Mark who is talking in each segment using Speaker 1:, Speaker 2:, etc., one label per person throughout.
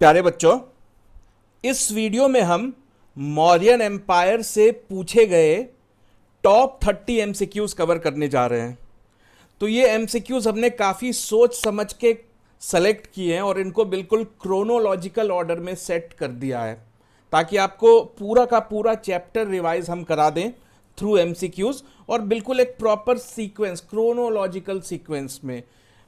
Speaker 1: प्यारे बच्चों, इस वीडियो में हम मौर्यन एम्पायर से पूछे गए टॉप 30 एमसीक्यूज कवर करने जा रहे हैं। तो ये एमसीक्यूज हमने काफ़ी सोच समझ के सेलेक्ट किए हैं और इनको बिल्कुल क्रोनोलॉजिकल ऑर्डर में सेट कर दिया है ताकि आपको पूरा का पूरा चैप्टर रिवाइज हम करा दें थ्रू एमसीक्यूज और बिल्कुल एक प्रॉपर सीक्वेंस, क्रोनोलॉजिकल सीक्वेंस में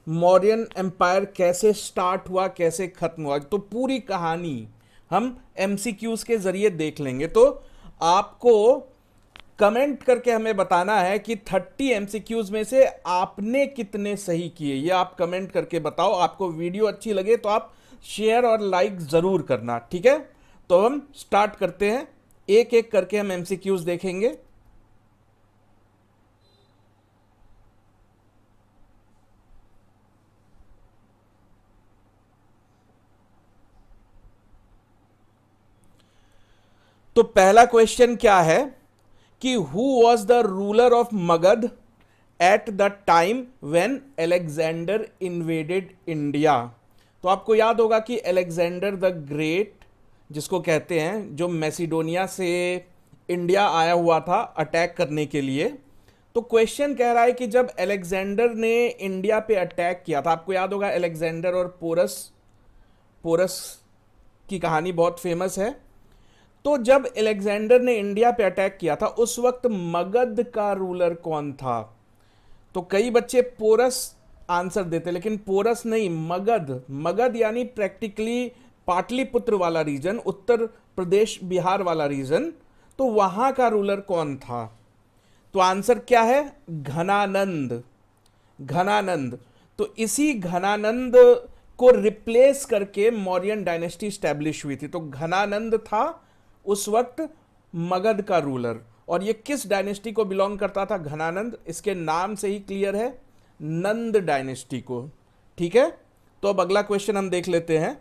Speaker 1: मौर्यन एम्पायर कैसे स्टार्ट हुआ, कैसे खत्म हुआ, तो पूरी कहानी हम एमसीक्यूज के जरिए देख लेंगे। तो आपको कमेंट करके हमें बताना है कि 30 एमसीक्यूज में से आपने कितने सही किए, ये आप कमेंट करके बताओ। आपको वीडियो अच्छी लगे तो आप शेयर और लाइक जरूर करना, ठीक है। तो हम स्टार्ट करते हैं, एक एक करके हम एमसीक्यूज देखेंगे। तो पहला क्वेश्चन क्या है कि who was the ruler of Magadh at the time when Alexander invaded India. तो आपको याद होगा कि अलेक्जेंडर द ग्रेट, जिसको कहते हैं, जो मैसिडोनिया से इंडिया आया हुआ था अटैक करने के लिए। तो क्वेश्चन कह रहा है कि जब अलेक्जेंडर ने इंडिया पे अटैक किया था, आपको याद होगा अलेक्जेंडर और पोरस पोरस की कहानी बहुत फेमस है। तो जब अलेक्जेंडर ने इंडिया पे अटैक किया था उस वक्त मगध का रूलर कौन था? तो कई बच्चे पोरस आंसर देते, लेकिन पोरस नहीं, मगध। मगध यानी प्रैक्टिकली पाटलिपुत्र वाला रीजन, उत्तर प्रदेश बिहार वाला रीजन। तो वहां का रूलर कौन था? तो आंसर क्या है? घनानंद। घनानंद। तो इसी घनानंद को रिप्लेस करके मौर्यन डायनेस्टी स्टैब्लिश हुई थी। तो घनानंद था उस वक्त मगध का रूलर। और ये किस डायनेस्टी को बिलोंग करता था घनानंद? इसके नाम से ही क्लियर है, नंद डायनेस्टी को। ठीक है, तो अब अगला क्वेश्चन हम देख लेते हैं।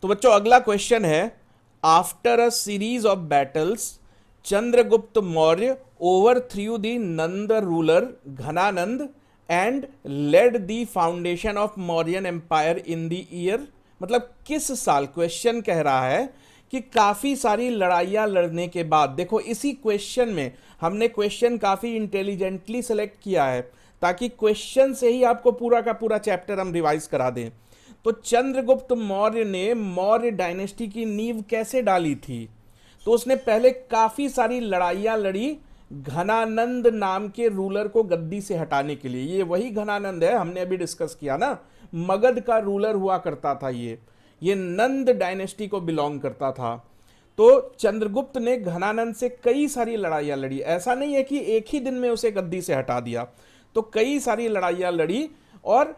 Speaker 1: तो बच्चों अगला क्वेश्चन है, after a series of battles Chandragupta Maurya overthrew the Nanda ruler Ghananand and led the foundation of Mauryan Empire in the year। मतलब किस साल? क्वेश्चन कह रहा है कि काफी सारी लड़ाइयां लड़ने के बाद, देखो इसी क्वेश्चन में हमने क्वेश्चन काफी इंटेलिजेंटली सेलेक्ट किया है ताकि क्वेश्चन से ही आपको पूरा का पूरा चैप्टर हम रिवाइज करा दें। तो चंद्रगुप्त मौर्य ने मौर्य डायनेस्टी की नींव कैसे डाली थी? तो उसने पहले काफी सारी लड़ाइयां लड़ी घनानंद नाम के रूलर को गद्दी से हटाने के लिए। ये वही घनानंद है, हमने अभी डिस्कस किया ना, मगध का रूलर हुआ करता था। ये नंद डायनेस्टी को बिलोंग करता था। तो चंद्रगुप्त ने घनानंद से कई सारी लड़ाइयां लड़ी। ऐसा नहीं है कि एक ही दिन में उसे गद्दी से हटा दिया, तो कई सारी लड़ाइयां लड़ी और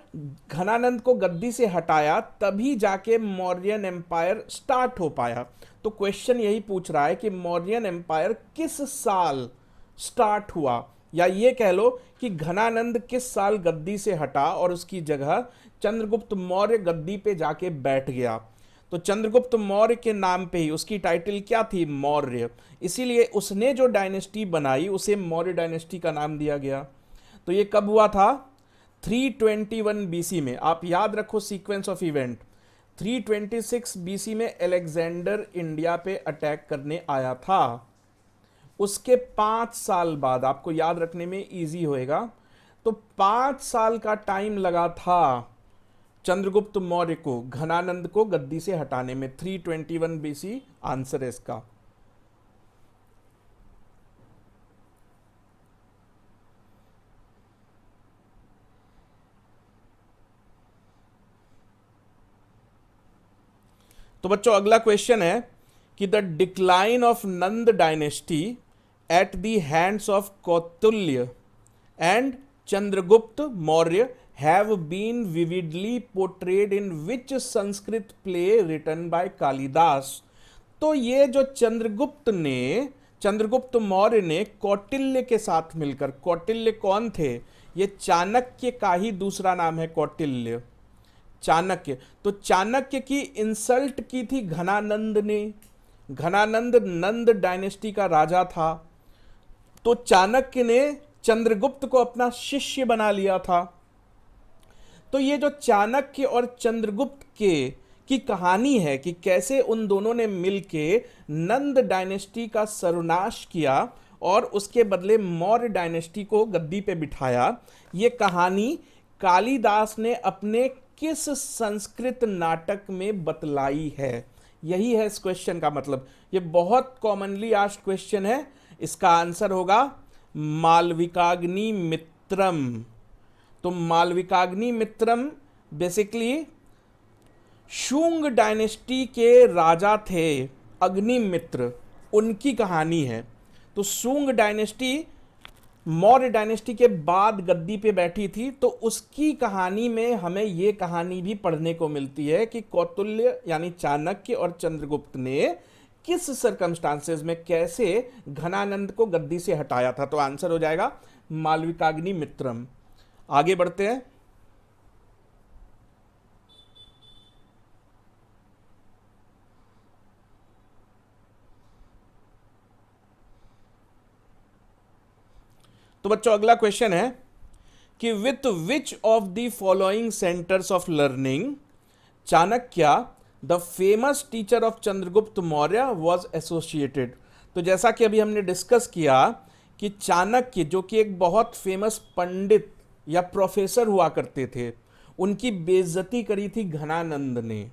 Speaker 1: घनानंद को गद्दी से हटाया, तभी जाके मौर्यन एम्पायर स्टार्ट हो पाया। तो क्वेश्चन यही पूछ रहा है कि मौर्यन एम्पायर किस साल स्टार्ट हुआ, या ये कह लो कि घनानंद किस साल गद्दी से हटा और उसकी जगह चंद्रगुप्त मौर्य गद्दी पे जाके बैठ गया। तो चंद्रगुप्त मौर्य के नाम पे ही उसकी टाइटल क्या थी? मौर्य। इसीलिए उसने जो डायनेस्टी बनाई उसे मौर्य डायनेस्टी का नाम दिया गया। तो ये कब हुआ था? 321 बीसी में। आप याद रखो सीक्वेंस ऑफ इवेंट। 326 बीसी में अलेक्जेंडर इंडिया पे अटैक करने आया था। उसके 5 साल बाद, आपको याद रखने में इजी होएगा, तो 5 साल का टाइम लगा था चंद्रगुप्त मौर्य को घनानंद को गद्दी से हटाने में। 321 बीसी आंसर है इसका। तो बच्चों अगला क्वेश्चन है कि the decline of Nanda dynasty at the hands of Kautilya and Chandragupta Maurya have been vividly portrayed in which Sanskrit play written by Kalidasa. तो ये जो चंद्रगुप्त मौर्य ने कौटिल्य के साथ मिलकर, कौटिल्य कौन थे? ये चाणक्य का ही दूसरा नाम है कौटिल्य, चाणक्य। तो चाणक्य की इंसल्ट की थी घनानंद ने, घनानंद नंद डायनेस्टी का राजा था। तो चाणक्य ने चंद्रगुप्त को अपना शिष्य बना लिया था। तो ये जो चाणक्य और चंद्रगुप्त के की कहानी है कि कैसे उन दोनों ने मिलके नंद डायनेस्टी का सर्वनाश किया और उसके बदले मौर्य डायनेस्टी को गद्दी पे बिठाया, ये कहानी कालिदास ने अपने किस संस्कृत नाटक में बतलाई है? यही है इस क्वेश्चन का मतलब। ये बहुत कॉमनली आस्क्ड क्वेश्चन है। इसका आंसर होगा मालविकाग्नि मित्रम। तो मालविकाग्नि मित्रम बेसिकली शुंग डायनेस्टी के राजा थे अग्निमित्र, उनकी कहानी है। तो शुंग डायनेस्टी मौर्य डायनेस्टी के बाद गद्दी पे बैठी थी, तो उसकी कहानी में हमें ये कहानी भी पढ़ने को मिलती है कि कौटिल्य यानी चाणक्य और चंद्रगुप्त ने किस सरकमस्टांसेस में कैसे घनानंद को गद्दी से हटाया था। तो आंसर हो जाएगा मालविकाग्नि मित्रम। आगे बढ़ते हैं। तो बच्चों अगला क्वेश्चन है कि with which of the following centres of learning Chanakya the famous teacher of Chandragupta Maurya was associated. तो जैसा कि अभी हमने डिस्कस किया कि चाणक्य जो कि एक बहुत फेमस पंडित या प्रोफेसर हुआ करते थे, उनकी बेइज्जती करी थी घनानंद ने।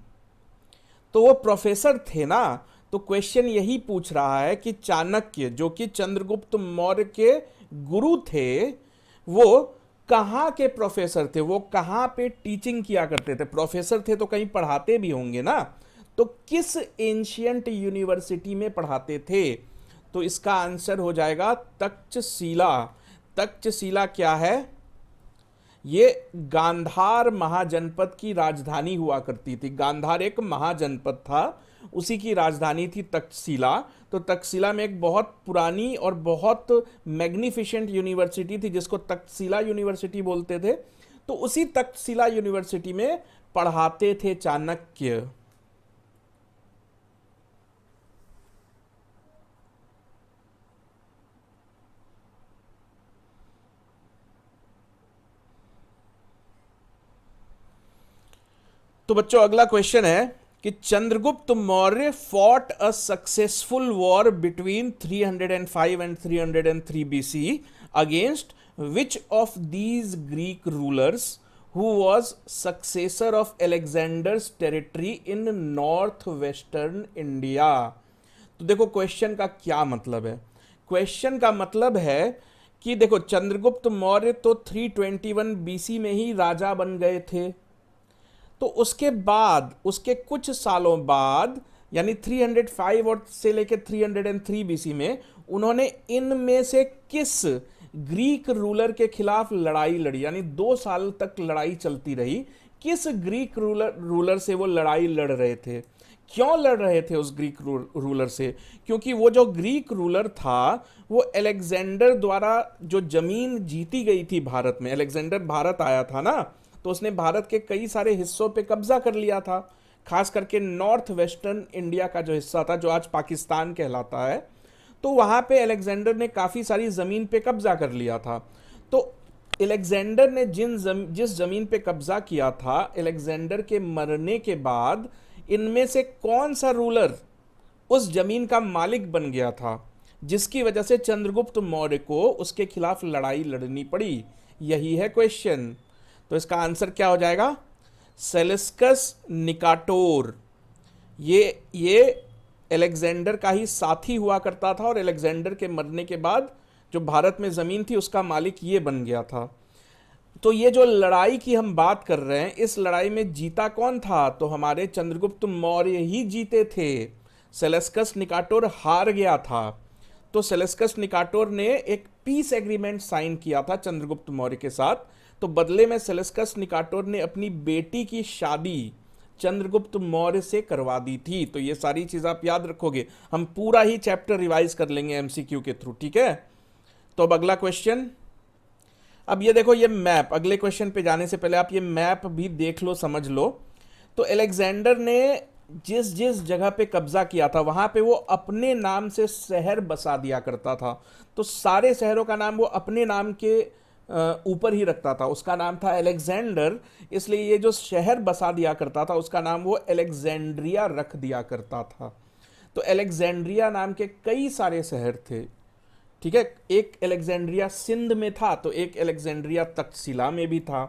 Speaker 1: तो वो प्रोफेसर थे ना, तो क्वेश्चन यही पूछ रहा है कि चाणक्य जो कि चंद्रगुप्त मौर्य के गुरु थे, वो कहाँ के प्रोफेसर थे, वो कहाँ पे टीचिंग किया करते थे? प्रोफेसर थे तो कहीं पढ़ाते भी होंगे ना, तो किस एंशियंट यूनिवर्सिटी में पढ़ाते थे? तो इसका आंसर हो जाएगा तक्षशिला। तक्षशिला क्या है? ये गांधार महाजनपद की राजधानी हुआ करती थी। गांधार एक महाजनपद था, उसी की राजधानी थी तक्षशिला। तो तक्षशिला में एक बहुत पुरानी और बहुत मैग्निफिसेंट यूनिवर्सिटी थी जिसको तक्षशिला यूनिवर्सिटी बोलते थे। तो उसी तक्षशिला यूनिवर्सिटी में पढ़ाते थे चाणक्य। तो बच्चों अगला क्वेश्चन है कि Chandragupta Maurya fought a successful war between 305 and 303 BC against which of these Greek rulers who was successor of Alexander's territory in north western India. तो देखो क्वेश्चन का क्या मतलब है। क्वेश्चन का मतलब है कि देखो चंद्रगुप्त मौर्य तो 321 बीसी में ही राजा बन गए थे। तो उसके बाद उसके कुछ सालों बाद यानी 305 और से लेकर 303 बीसी में उन्होंने इनमें से किस ग्रीक रूलर के खिलाफ लड़ाई लड़ी, यानी 2 साल तक लड़ाई चलती रही। किस ग्रीक रूलर से वो लड़ाई लड़ रहे थे? क्यों लड़ रहे थे उस ग्रीक रूलर से? क्योंकि वो जो ग्रीक रूलर था वो अलेक्जेंडर द्वारा जो जमीन जीती गई थी भारत में, अलेक्जेंडर भारत आया था ना, तो उसने भारत के कई सारे हिस्सों पे कब्जा कर लिया था, खास करके नॉर्थ वेस्टर्न इंडिया का जो हिस्सा था जो आज पाकिस्तान कहलाता है। तो वहाँ पे अलेक्जेंडर ने काफ़ी सारी ज़मीन पे कब्जा कर लिया था। तो अलेक्जेंडर ने जिस ज़मीन पे कब्जा किया था, अलेक्जेंडर के मरने के बाद इनमें से कौन सा रूलर उस ज़मीन का मालिक बन गया था, जिसकी वजह से चंद्रगुप्त मौर्य को उसके खिलाफ लड़ाई लड़नी पड़ी? यही है क्वेश्चन। तो इसका आंसर क्या हो जाएगा? सेलेस्कस निकाटोर। ये अलेक्जेंडर का ही साथी हुआ करता था और अलेक्जेंडर के मरने के बाद जो भारत में ज़मीन थी उसका मालिक ये बन गया था। तो ये जो लड़ाई की हम बात कर रहे हैं, इस लड़ाई में जीता कौन था? तो हमारे चंद्रगुप्त मौर्य ही जीते थे। सेलेस्कस निकाटोर हार गया था। तो सेलेस्कस निकाटोर ने एक पीस एग्रीमेंट साइन किया था चंद्रगुप्त मौर्य के साथ। तो बदले में सेलेस्कस निकाटोर ने अपनी बेटी की शादी चंद्रगुप्त मौर्य से करवा दी थी। तो ये सारी चीज़ आप याद रखोगे, हम पूरा ही चैप्टर रिवाइज कर लेंगे एमसीक्यू के थ्रू, ठीक है। तो अब अगला क्वेश्चन। अब ये देखो, ये मैप, अगले क्वेश्चन पे जाने से पहले आप ये मैप भी देख लो, समझ लो। तो अलेक्जेंडर ने जिस जिस जगह पे कब्जा किया था वहां पे वो अपने नाम से शहर बसा दिया करता था। तो सारे शहरों का नाम वो अपने नाम के ऊपर ही रखता था। उसका नाम था अलेक्जेंडर, इसलिए ये जो शहर बसा दिया करता था उसका नाम वो अलेक्जेंड्रिया रख दिया करता था। तो अलेक्जेंड्रिया नाम के कई सारे शहर थे। ठीक है, एक अलेक्जेंड्रिया सिंध में था, तो एक अलेक्जेंड्रिया तक्षशिला में भी था।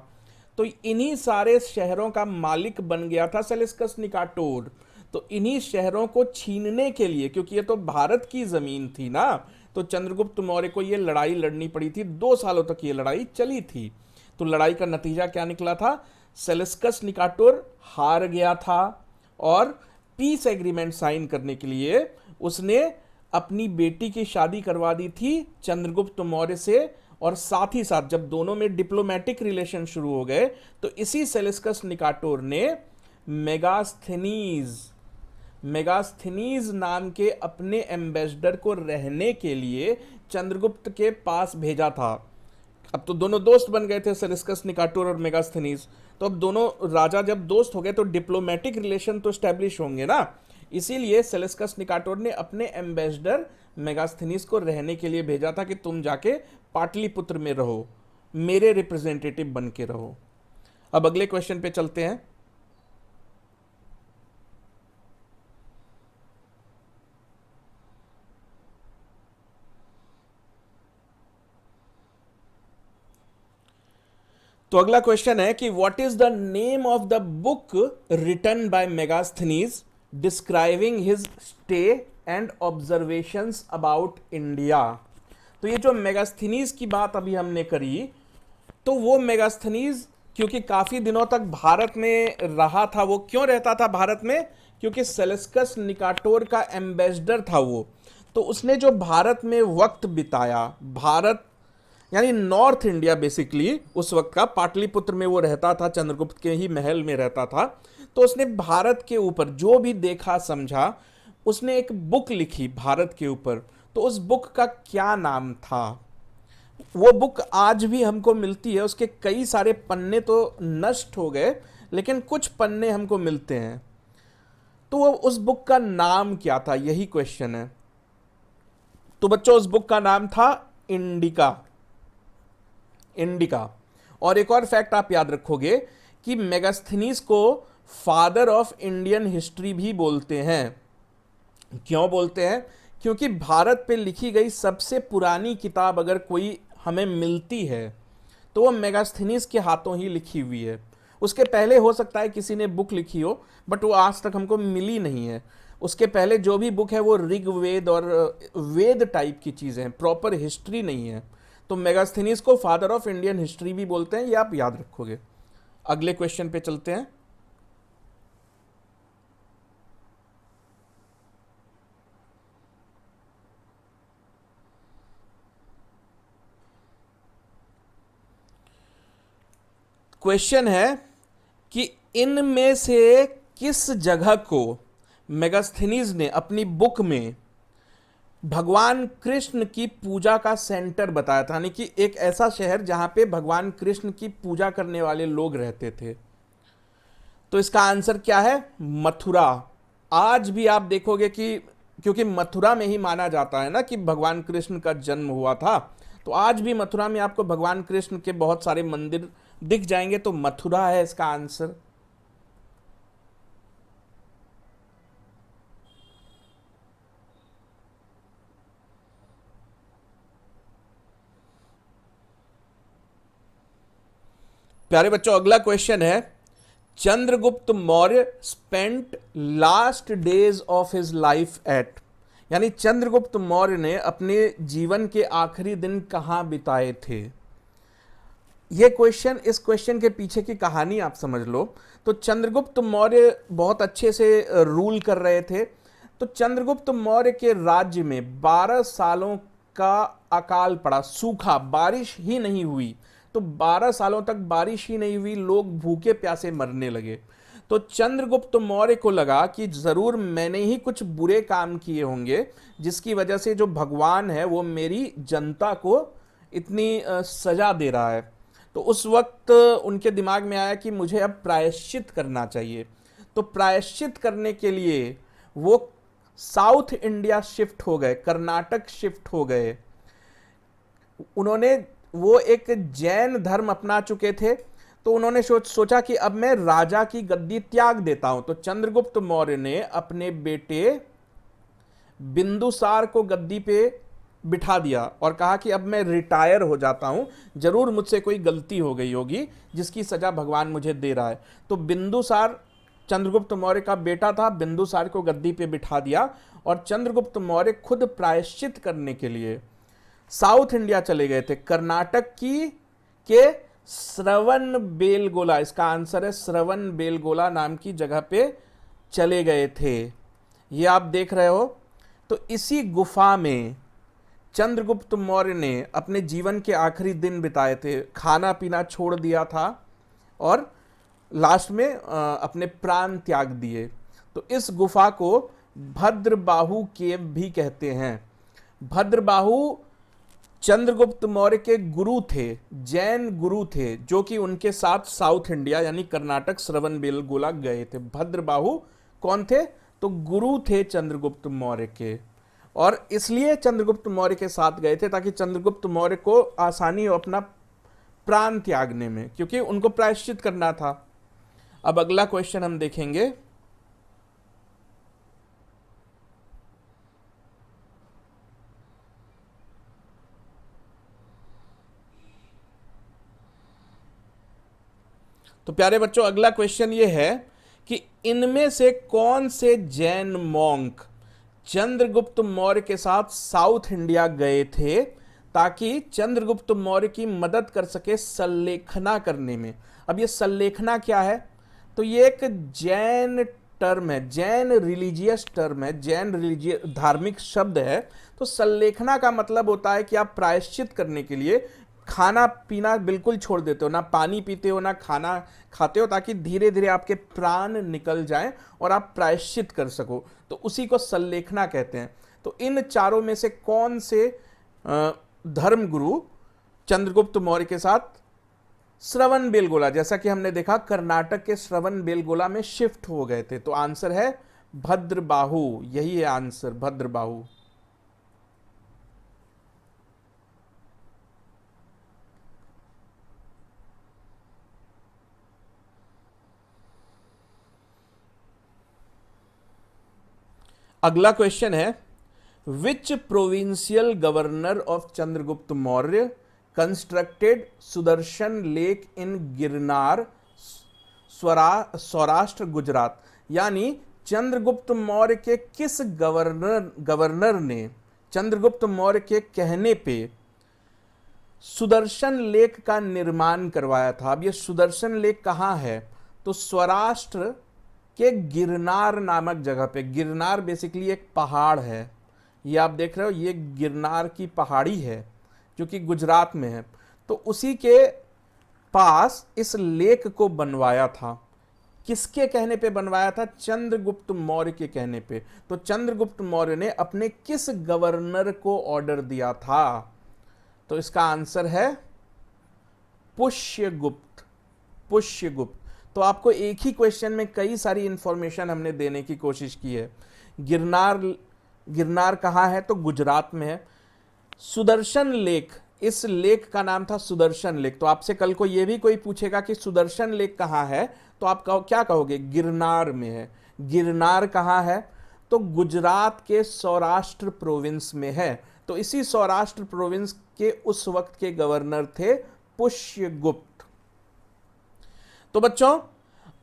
Speaker 1: तो इन्हीं सारे शहरों का मालिक बन गया था सेलेस्कस निकाटोर। तो इन्हीं शहरों को छीनने के लिए, क्योंकि ये तो भारत की जमीन थी ना, तो चंद्रगुप्त मौर्य को ये लड़ाई लड़नी पड़ी थी। 2 सालों तक ये लड़ाई चली थी। तो लड़ाई का नतीजा क्या निकला था? सेलेस्कस निकाटोर हार गया था और पीस एग्रीमेंट साइन करने के लिए उसने अपनी बेटी की शादी करवा दी थी चंद्रगुप्त मौर्य से। और साथ ही साथ जब दोनों में डिप्लोमेटिक रिलेशन शुरू हो गए तो इसी सेलेस्कस निकाटोर ने मेगास्थनीज मेगास्थनीज नाम के अपने एम्बेसडर को रहने के लिए चंद्रगुप्त के पास भेजा था। अब तो दोनों दोस्त बन गए थे, सेलेस्कस निकाटोर और मेगास्थनीज। तो अब दोनों राजा जब दोस्त हो गए तो डिप्लोमेटिक रिलेशन तो स्टैब्लिश होंगे ना। इसीलिए सेलेस्कस निकाटोर ने अपने एम्बेसडर मेगास्थनीज को रहने के लिए भेजा था कि तुम जाके पाटलिपुत्र में रहो, मेरे रिप्रेजेंटेटिव बन के रहो। अब अगले क्वेश्चन पे चलते हैं। तो अगला क्वेश्चन है कि what is the name of the book written by Megasthenes describing his stay and observations about India. तो ये जो मेगास्थनीज की बात अभी हमने करी, तो वो मेगास्थनीज क्योंकि काफी दिनों तक भारत में रहा था। वो क्यों रहता था भारत में? क्योंकि सेलेस्कस निकाटोर का एम्बेसडर था वो। तो उसने जो भारत में वक्त बिताया, भारत यानी नॉर्थ इंडिया बेसिकली उस वक्त का, पाटलिपुत्र में वो रहता था, चंद्रगुप्त के ही महल में रहता था। तो उसने भारत के ऊपर जो भी देखा समझा, उसने एक बुक लिखी भारत के ऊपर। तो उस बुक का क्या नाम था? वो बुक आज भी हमको मिलती है। उसके कई सारे पन्ने तो नष्ट हो गए, लेकिन कुछ पन्ने हमको मिलते हैं। तो वो उस बुक का नाम क्या था, यही क्वेश्चन है। तो बच्चों उस बुक का नाम था इंडिका। इंडिका। और एक और फैक्ट आप याद रखोगे कि मेगास्थनीज को फादर ऑफ इंडियन हिस्ट्री भी बोलते हैं। क्यों बोलते हैं? क्योंकि भारत पे लिखी गई सबसे पुरानी किताब अगर कोई हमें मिलती है तो वो मेगास्थनीज के हाथों ही लिखी हुई है। उसके पहले हो सकता है किसी ने बुक लिखी हो, बट वो आज तक हमको मिली नहीं है। उसके पहले जो भी बुक है वो ऋग्वेद और वेद टाइप की चीज़ें हैं, प्रॉपर हिस्ट्री नहीं है। तो मेगास्थनीज को फादर ऑफ इंडियन हिस्ट्री भी बोलते हैं, ये आप याद रखोगे। अगले क्वेश्चन पे चलते हैं। क्वेश्चन है कि इनमें से किस जगह को मेगास्थनीज ने अपनी बुक में भगवान कृष्ण की पूजा का सेंटर बताया था, यानी कि एक ऐसा शहर जहां पे भगवान कृष्ण की पूजा करने वाले लोग रहते थे। तो इसका आंसर क्या है? मथुरा। आज भी आप देखोगे कि क्योंकि मथुरा में ही माना जाता है ना कि भगवान कृष्ण का जन्म हुआ था, तो आज भी मथुरा में आपको भगवान कृष्ण के बहुत सारे मंदिर दिख जाएंगे। तो मथुरा है इसका आंसर। प्यारे बच्चों अगला क्वेश्चन है, Chandragupta Maurya spent last days of his life at, यानी चंद्रगुप्त मौर्य ने अपने जीवन के आखिरी दिन कहां बिताए थे। ये क्वेश्चन, इस क्वेश्चन के पीछे की कहानी आप समझ लो। तो चंद्रगुप्त मौर्य बहुत अच्छे से रूल कर रहे थे। तो चंद्रगुप्त मौर्य के राज्य में 12 सालों का अकाल पड़ा, सूखा, बारिश ही नहीं हुई। तो 12 सालों तक बारिश ही नहीं हुई, लोग भूखे प्यासे मरने लगे। तो चंद्रगुप्त मौर्य को लगा कि जरूर मैंने ही कुछ बुरे काम किए होंगे जिसकी वजह से जो भगवान है वो मेरी जनता को इतनी सजा दे रहा है। तो उस वक्त उनके दिमाग में आया कि मुझे अब प्रायश्चित करना चाहिए। तो तो प्रायश्चित करने के लिए वो साउथ इंडिया शिफ्ट हो गए, कर्नाटक शिफ्ट हो गए। उन्होंने वो एक जैन धर्म अपना चुके थे, तो उन्होंने सोचा कि अब मैं राजा की गद्दी त्याग देता हूं। तो चंद्रगुप्त मौर्य ने अपने बेटे बिंदुसार को गद्दी पे बिठा दिया और कहा कि अब मैं रिटायर हो जाता हूं, जरूर मुझसे कोई गलती हो गई होगी जिसकी सजा भगवान मुझे दे रहा है। तो बिंदुसार चंद्रगुप्त मौर्य का बेटा था, बिंदुसार को गद्दी पे बिठा दिया और चंद्रगुप्त मौर्य खुद प्रायश्चित करने के लिए साउथ इंडिया चले गए थे। कर्नाटक के श्रवण बेलगोला, इसका आंसर है श्रवण बेलगोला नाम की जगह पे चले गए थे। ये आप देख रहे हो। तो इसी गुफा में चंद्रगुप्त मौर्य ने अपने जीवन के आखिरी दिन बिताए थे, खाना पीना छोड़ दिया था और लास्ट में अपने प्राण त्याग दिए। तो इस गुफा को भद्रबाहु केव भी कहते हैं। भद्रबाहु चंद्रगुप्त मौर्य के गुरु थे, जैन गुरु थे, जो कि उनके साथ साउथ इंडिया यानी कर्नाटक श्रवण बेलगोला गए थे। भद्रबाहु कौन थे? तो गुरु थे चंद्रगुप्त मौर्य के, और इसलिए चंद्रगुप्त मौर्य के साथ गए थे ताकि चंद्रगुप्त मौर्य को आसानी हो अपना प्राण त्यागने में, क्योंकि उनको प्रायश्चित करना था। अब अगला क्वेश्चन हम देखेंगे। तो प्यारे बच्चों, अगला क्वेश्चन ये है कि इनमें से कौन से जैन मॉन्क चंद्रगुप्त मौर्य के साथ साउथ इंडिया गए थे ताकि चंद्रगुप्त मौर्य की मदद कर सके संलेखना करने में। अब ये संलेखना क्या है? तो ये एक जैन टर्म है, जैन रिलीजियस टर्म है, जैन रिलीजियस धार्मिक शब्द है। तो संलेखना का मतलब होता है कि आप प्रायश्चित करने के लिए खाना पीना बिल्कुल छोड़ देते हो, ना पानी पीते हो ना खाना खाते हो, ताकि धीरे धीरे आपके प्राण निकल जाएं और आप प्रायश्चित कर सको। तो उसी को संलेखना कहते हैं। तो इन चारों में से कौन से धर्मगुरु चंद्रगुप्त मौर्य के साथ श्रवण बेलगोला, जैसा कि हमने देखा कर्नाटक के श्रवण बेलगोला में शिफ्ट हो गए थे? तो आंसर है भद्रबाहु, यही है आंसर, भद्रबाहु। अगला क्वेश्चन है, which provincial governor of Chandragupta Maurya constructed Sudarshan lake in Girnar, Saurashtra Gujarat? यानी चंद्रगुप्त मौर्य के किस गवर्नर ने चंद्रगुप्त मौर्य के कहने पे सुदर्शन लेक का निर्माण करवाया था? अब ये सुदर्शन लेक कहाँ है? तो सौराष्ट्र के गिरनार नामक जगह पे। गिरनार बेसिकली एक पहाड़ है, ये आप देख रहे हो, ये गिरनार की पहाड़ी है जो कि गुजरात में है। तो उसी के पास इस लेक को बनवाया था। किसके कहने पे बनवाया था? चंद्रगुप्त मौर्य के कहने पे। तो चंद्रगुप्त मौर्य ने अपने किस गवर्नर को ऑर्डर दिया था? तो इसका आंसर है पुष्यगुप्त, पुष्यगुप्त। तो आपको एक ही क्वेश्चन में कई सारी इंफॉर्मेशन हमने देने की कोशिश की है। गिरनार कहाँ है? तो गुजरात में है। सुदर्शन लेक, इस लेक का नाम था सुदर्शन लेक। तो आपसे कल को यह भी कोई पूछेगा कि सुदर्शन लेक कहाँ है, तो आप क्या कहोगे? गिरनार में है। गिरनार कहाँ है? तो गुजरात के सौराष्ट्र प्रोविंस में है। तो इसी सौराष्ट्र प्रोविंस के उस वक्त के गवर्नर थे पुष्यगुप्त। तो बच्चों,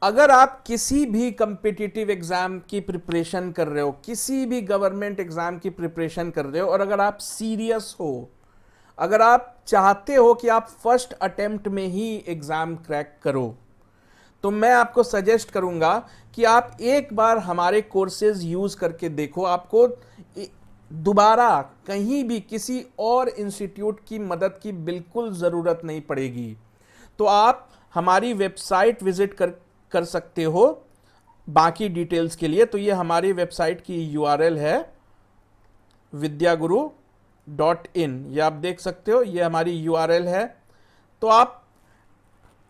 Speaker 1: अगर आप किसी भी कंपिटिटिव एग्जाम की प्रिपरेशन कर रहे हो, किसी भी गवर्नमेंट एग्जाम की प्रिपरेशन कर रहे हो, और अगर आप सीरियस हो, अगर आप चाहते हो कि आप फर्स्ट अटेम्प्ट में ही एग्जाम क्रैक करो, तो मैं आपको सजेस्ट करूंगा कि आप एक बार हमारे कोर्सेज यूज करके देखो। आपको दोबारा कहीं भी किसी और इंस्टीट्यूट की मदद की बिल्कुल ज़रूरत नहीं पड़ेगी। तो आप हमारी वेबसाइट विजिट कर सकते हो बाकी डिटेल्स के लिए। तो ये हमारी वेबसाइट की यूआरएल है vidyaguru.in, ये आप देख सकते हो, ये हमारी यूआरएल है। तो आप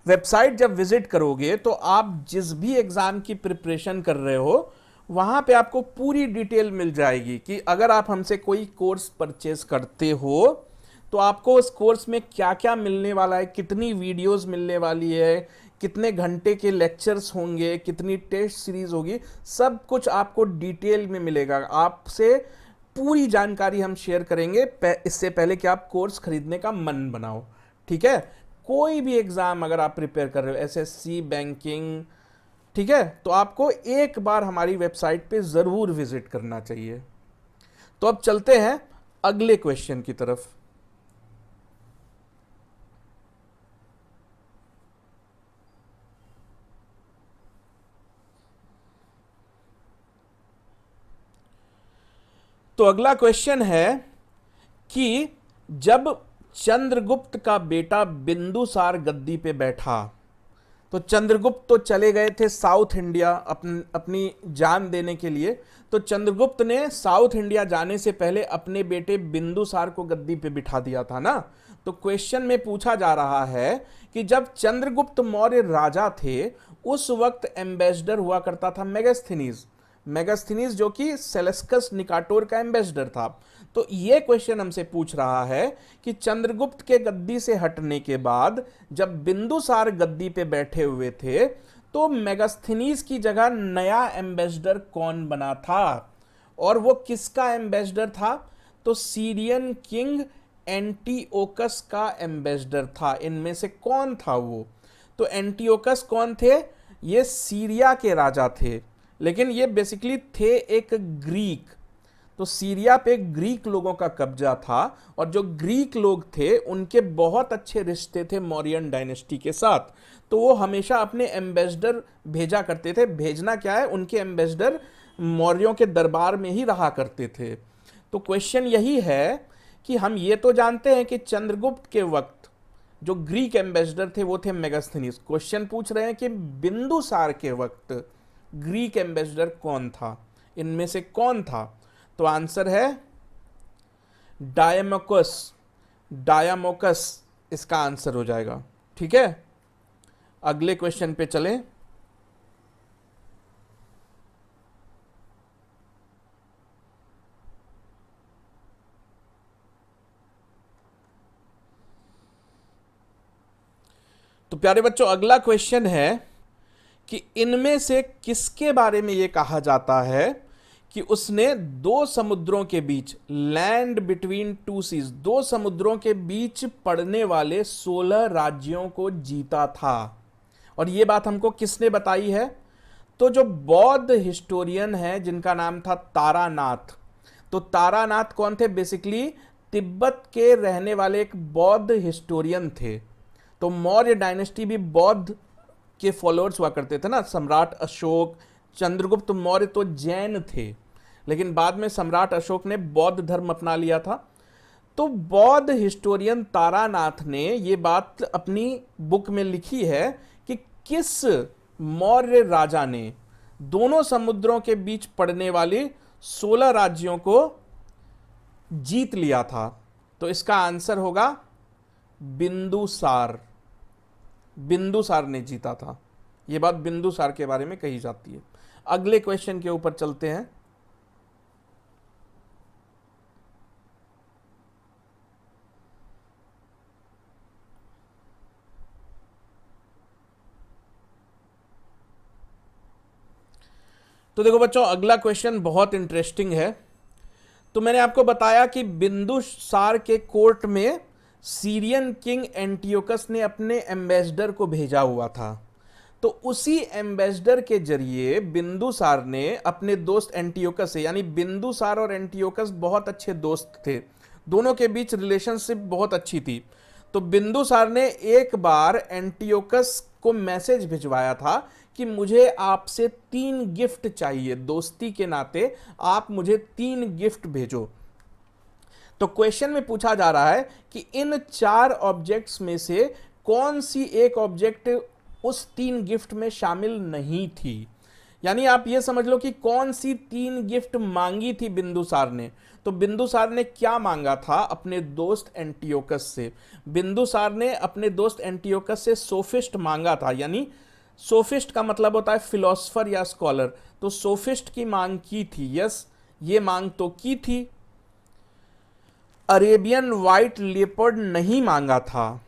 Speaker 1: वेबसाइट जब विजिट करोगे तो आप जिस भी एग्जाम की प्रिपरेशन कर रहे हो वहां पे आपको पूरी डिटेल मिल जाएगी कि अगर आप हमसे कोई कोर्स परचेज करते हो तो आपको उस कोर्स में क्या क्या मिलने वाला है, कितनी वीडियोस मिलने वाली है, कितने घंटे के लेक्चर्स होंगे, कितनी टेस्ट सीरीज होगी, सब कुछ आपको डिटेल में मिलेगा। आपसे पूरी जानकारी हम शेयर करेंगे इससे पहले कि आप कोर्स खरीदने का मन बनाओ। ठीक है, कोई भी एग्जाम अगर आप प्रिपेयर कर रहे हो, एसएससी, बैंकिंग, ठीक है, तो आपको एक बार हमारी वेबसाइट पे जरूर विजिट करना चाहिए। तो अब चलते हैं अगले क्वेश्चन की तरफ। तो अगला क्वेश्चन है कि जब चंद्रगुप्त का बेटा बिंदुसार गद्दी पे बैठा, तो चंद्रगुप्त तो चले गए थे साउथ इंडिया अपनी जान देने के लिए। तो चंद्रगुप्त ने साउथ इंडिया जाने से पहले अपने बेटे बिंदुसार को गद्दी पे बिठा दिया था ना। तो क्वेश्चन में पूछा जा रहा है कि जब चंद्रगुप्त मौर्य राजा थे उस वक्त एम्बेसडर हुआ करता था मेगास्थनीज, मेगास्थनीज जो कि सेलेस्कस निकाटोर का एम्बेसडर था। तो यह क्वेश्चन हमसे पूछ रहा है कि चंद्रगुप्त के गद्दी से हटने के बाद जब बिंदुसार गद्दी पे बैठे हुए थे तो मेगास्थनीज की जगह नया एम्बेसडर कौन बना था, और वो किसका एम्बेसडर था? तो सीरियन किंग एंटीओकस का एम्बेसडर था। इनमें से कौन था वो? तो एंटीओकस कौन थे? ये सीरिया के राजा थे, लेकिन ये बेसिकली थे एक ग्रीक। तो सीरिया पे ग्रीक लोगों का कब्जा था और जो ग्रीक लोग थे उनके बहुत अच्छे रिश्ते थे मौर्यन डायनेस्टी के साथ। तो वो हमेशा अपने एम्बेसडर भेजा करते थे। भेजना क्या है, उनके एम्बेसडर मौर्यों के दरबार में ही रहा करते थे। तो क्वेश्चन यही है कि हम ये तो जानते हैं कि चंद्रगुप्त के वक्त जो ग्रीक एम्बेसडर थे वो थे मेगास्थनीज। क्वेश्चन पूछ रहे हैं कि बिंदुसार के वक्त ग्रीक एम्बेसडर कौन था, इनमें से कौन था? तो आंसर है डायमोकस, डायमोकस इसका आंसर हो जाएगा। ठीक है, अगले क्वेश्चन पे चलें। तो प्यारे बच्चों अगला क्वेश्चन है कि इनमें से किसके बारे में यह कहा जाता है कि उसने दो समुद्रों के बीच, लैंड बिटवीन टू सीज, दो समुद्रों के बीच पड़ने वाले 16 राज्यों को जीता था। और यह बात हमको किसने बताई है? तो जो बौद्ध हिस्टोरियन है जिनका नाम था तारानाथ। तो तारानाथ कौन थे? बेसिकली तिब्बत के रहने वाले एक बौद्ध हिस्टोरियन थे। तो मौर्य डायनेस्टी भी बौद्ध के फॉलोअर्स हुआ करते थे ना। सम्राट अशोक, चंद्रगुप्त मौर्य तो जैन थे, लेकिन बाद में सम्राट अशोक ने बौद्ध धर्म अपना लिया था। तो बौद्ध हिस्टोरियन तारानाथ ने ये बात अपनी बुक में लिखी है कि किस मौर्य राजा ने दोनों समुद्रों के बीच पड़ने वाली 16 राज्यों को जीत लिया था। तो इसका आंसर होगा बिंदुसार। बिंदुसार ने जीता था। यह बात बिंदुसार के बारे में कही जाती है। अगले क्वेश्चन के ऊपर चलते हैं। तो देखो बच्चों अगला क्वेश्चन बहुत इंटरेस्टिंग है। तो मैंने आपको बताया कि बिंदुसार के कोर्ट में सीरियन किंग एंटियोकस ने अपने एम्बेसडर को भेजा हुआ था। तो उसी एम्बेसडर के जरिए बिंदुसार ने अपने दोस्त एंटियोकस से, यानी बिंदुसार और एंटियोकस बहुत अच्छे दोस्त थे, दोनों के बीच रिलेशनशिप बहुत अच्छी थी। तो बिंदुसार ने एक बार एंटियोकस को मैसेज भिजवाया था कि मुझे आपसे 3 गिफ्ट चाहिए, दोस्ती के नाते आप मुझे 3 गिफ्ट भेजो। तो क्वेश्चन में पूछा जा रहा है कि इन 4 ऑब्जेक्ट्स में से कौन सी एक ऑब्जेक्ट उस 3 गिफ्ट में शामिल नहीं थी। यानी आप ये समझ लो कि कौन सी 3 गिफ्ट मांगी थी बिंदुसार ने। तो बिंदुसार ने क्या मांगा था अपने दोस्त एंटियोकस से? बिंदुसार ने अपने दोस्त एंटियोकस से सोफिस्ट मांगा था, यानी सोफिस्ट का मतलब होता है फिलोसफर या स्कॉलर। तो सोफिस्ट की मांग की थी, यस, ये मांग तो की थी। अरेबियन व्हाइट लेपर्ड नहीं मांगा था,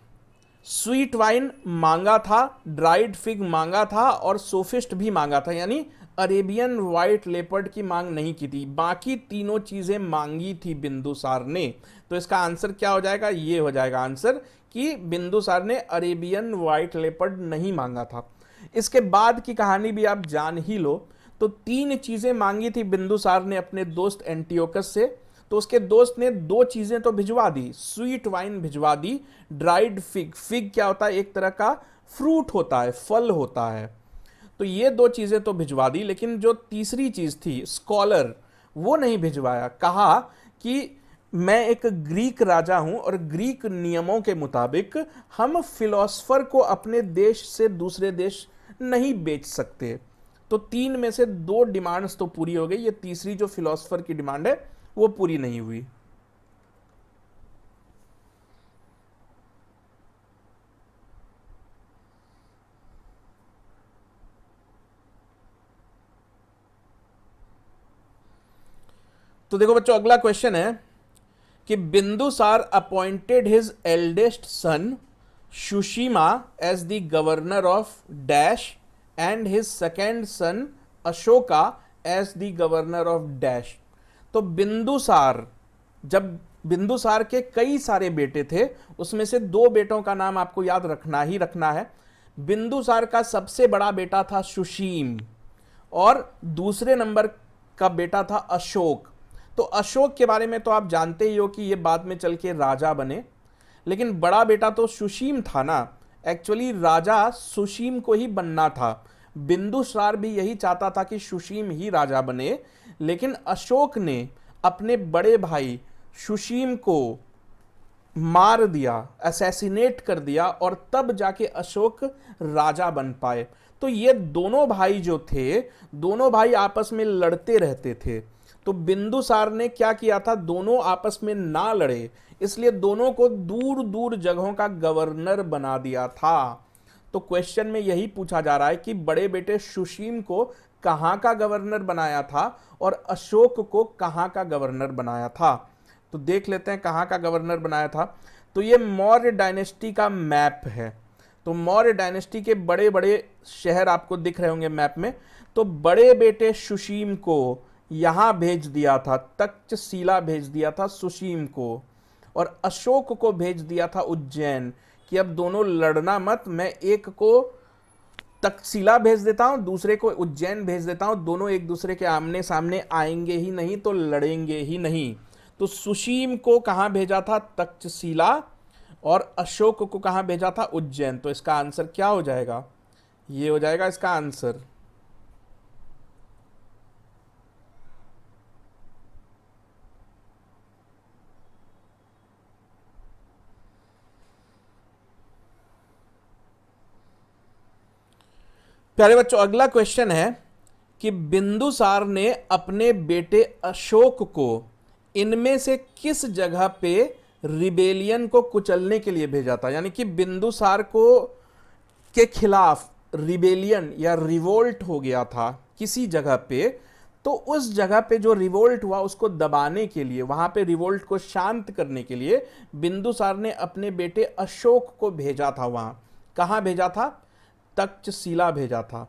Speaker 1: स्वीट वाइन मांगा था, ड्राइड फिग मांगा था और सोफिस्ट भी मांगा था, यानी अरेबियन व्हाइट लेपर्ड की मांग नहीं की थी। बाकी तीनों चीजें मांगी थी बिंदुसार ने। तो इसका आंसर क्या हो जाएगा? ये हो जाएगा आंसर कि बिंदुसार ने अरेबियन व्हाइट लेपर्ड नहीं मांगा था। इसके बाद की कहानी भी आप जान ही लो। तो 3 चीजें मांगी थी बिंदुसार ने अपने दोस्त एंटियोकस से। तो उसके दोस्त ने 2 चीजें तो भिजवा दी, स्वीट वाइन भिजवा दी, ड्राइड फिग, फिग क्या होता है? एक तरह का फ्रूट होता है, फल होता है। तो ये 2 चीजें तो भिजवा दी, लेकिन जो तीसरी चीज थी स्कॉलर, वो नहीं भिजवाया। कहा कि मैं एक ग्रीक राजा हूं और ग्रीक नियमों के मुताबिक हम फिलोसफर को अपने देश से दूसरे देश नहीं बेच सकते। तो 3 में से 2 डिमांड्स तो पूरी हो गई, ये तीसरी जो फिलोसफर की डिमांड है वो पूरी नहीं हुई। तो देखो बच्चों, अगला क्वेश्चन है कि Bindusara appointed his eldest son Susima as the governor of dash and his second son Ashoka as the governor of dash. तो बिंदुसार, जब बिंदुसार के कई सारे बेटे थे, उसमें से 2 बेटों का नाम आपको याद रखना ही रखना है। बिंदुसार का सबसे बड़ा बेटा था सुशीम और दूसरे नंबर का बेटा था अशोक। तो अशोक के बारे में तो आप जानते ही हो कि ये बाद में चल के राजा बने, लेकिन बड़ा बेटा तो सुशीम था ना। एक्चुअली राजा सुशीम को ही बनना था। बिंदुसार भी यही चाहता था कि सुशीम ही राजा बने, लेकिन अशोक ने अपने बड़े भाई सुशीम को मार दिया, असैसिनेट कर दिया, और तब जाके अशोक राजा बन पाए। तो ये दोनों भाई जो थे, दोनों भाई आपस में लड़ते रहते थे। तो बिंदुसार ने क्या किया था? दोनों आपस में ना लड़े, इसलिए दोनों को दूर दूर जगहों का गवर्नर बना दिया था। तो क्वेश्चन में यही पूछा जा रहा है कि बड़े बेटे सुशीम को कहां का गवर्नर बनाया था और अशोक को कहां का गवर्नर बनाया था। तो देख लेते हैं कहां का गवर्नर बनाया था। तो ये मौर्य डायनेस्टी का मैप है। तो मौर्य डायनेस्टी के बड़े बड़े शहर आपको दिख रहे होंगे मैप में। तो बड़े बेटे सुशीम को यहां भेज दिया था, तक्षशिला भेज दिया था सुशीम को, और अशोक को भेज दिया था उज्जैन, कि अब दोनों लड़ना मत, मैं एक को तक्षशिला भेज देता हूं, दूसरे को उज्जैन भेज देता हूं, दोनों एक दूसरे के आमने सामने आएंगे ही नहीं तो लड़ेंगे ही नहीं। तो सुशीम को कहां भेजा था? तक्षशिला। और अशोक को कहां भेजा था? उज्जैन। तो इसका आंसर क्या हो जाएगा? ये हो जाएगा इसका आंसर। प्यारे बच्चों, अगला क्वेश्चन है कि बिंदुसार ने अपने बेटे अशोक को इनमें से किस जगह पे रिबेलियन को कुचलने के लिए भेजा था? यानी कि बिंदुसार को के खिलाफ रिबेलियन या रिवोल्ट हो गया था किसी जगह पे। तो उस जगह पे जो रिवोल्ट हुआ उसको दबाने के लिए, वहां पे रिवोल्ट को शांत करने के लिए बिंदुसार ने अपने बेटे अशोक को भेजा था। वहां कहां भेजा था? तक्षशिला भेजा था।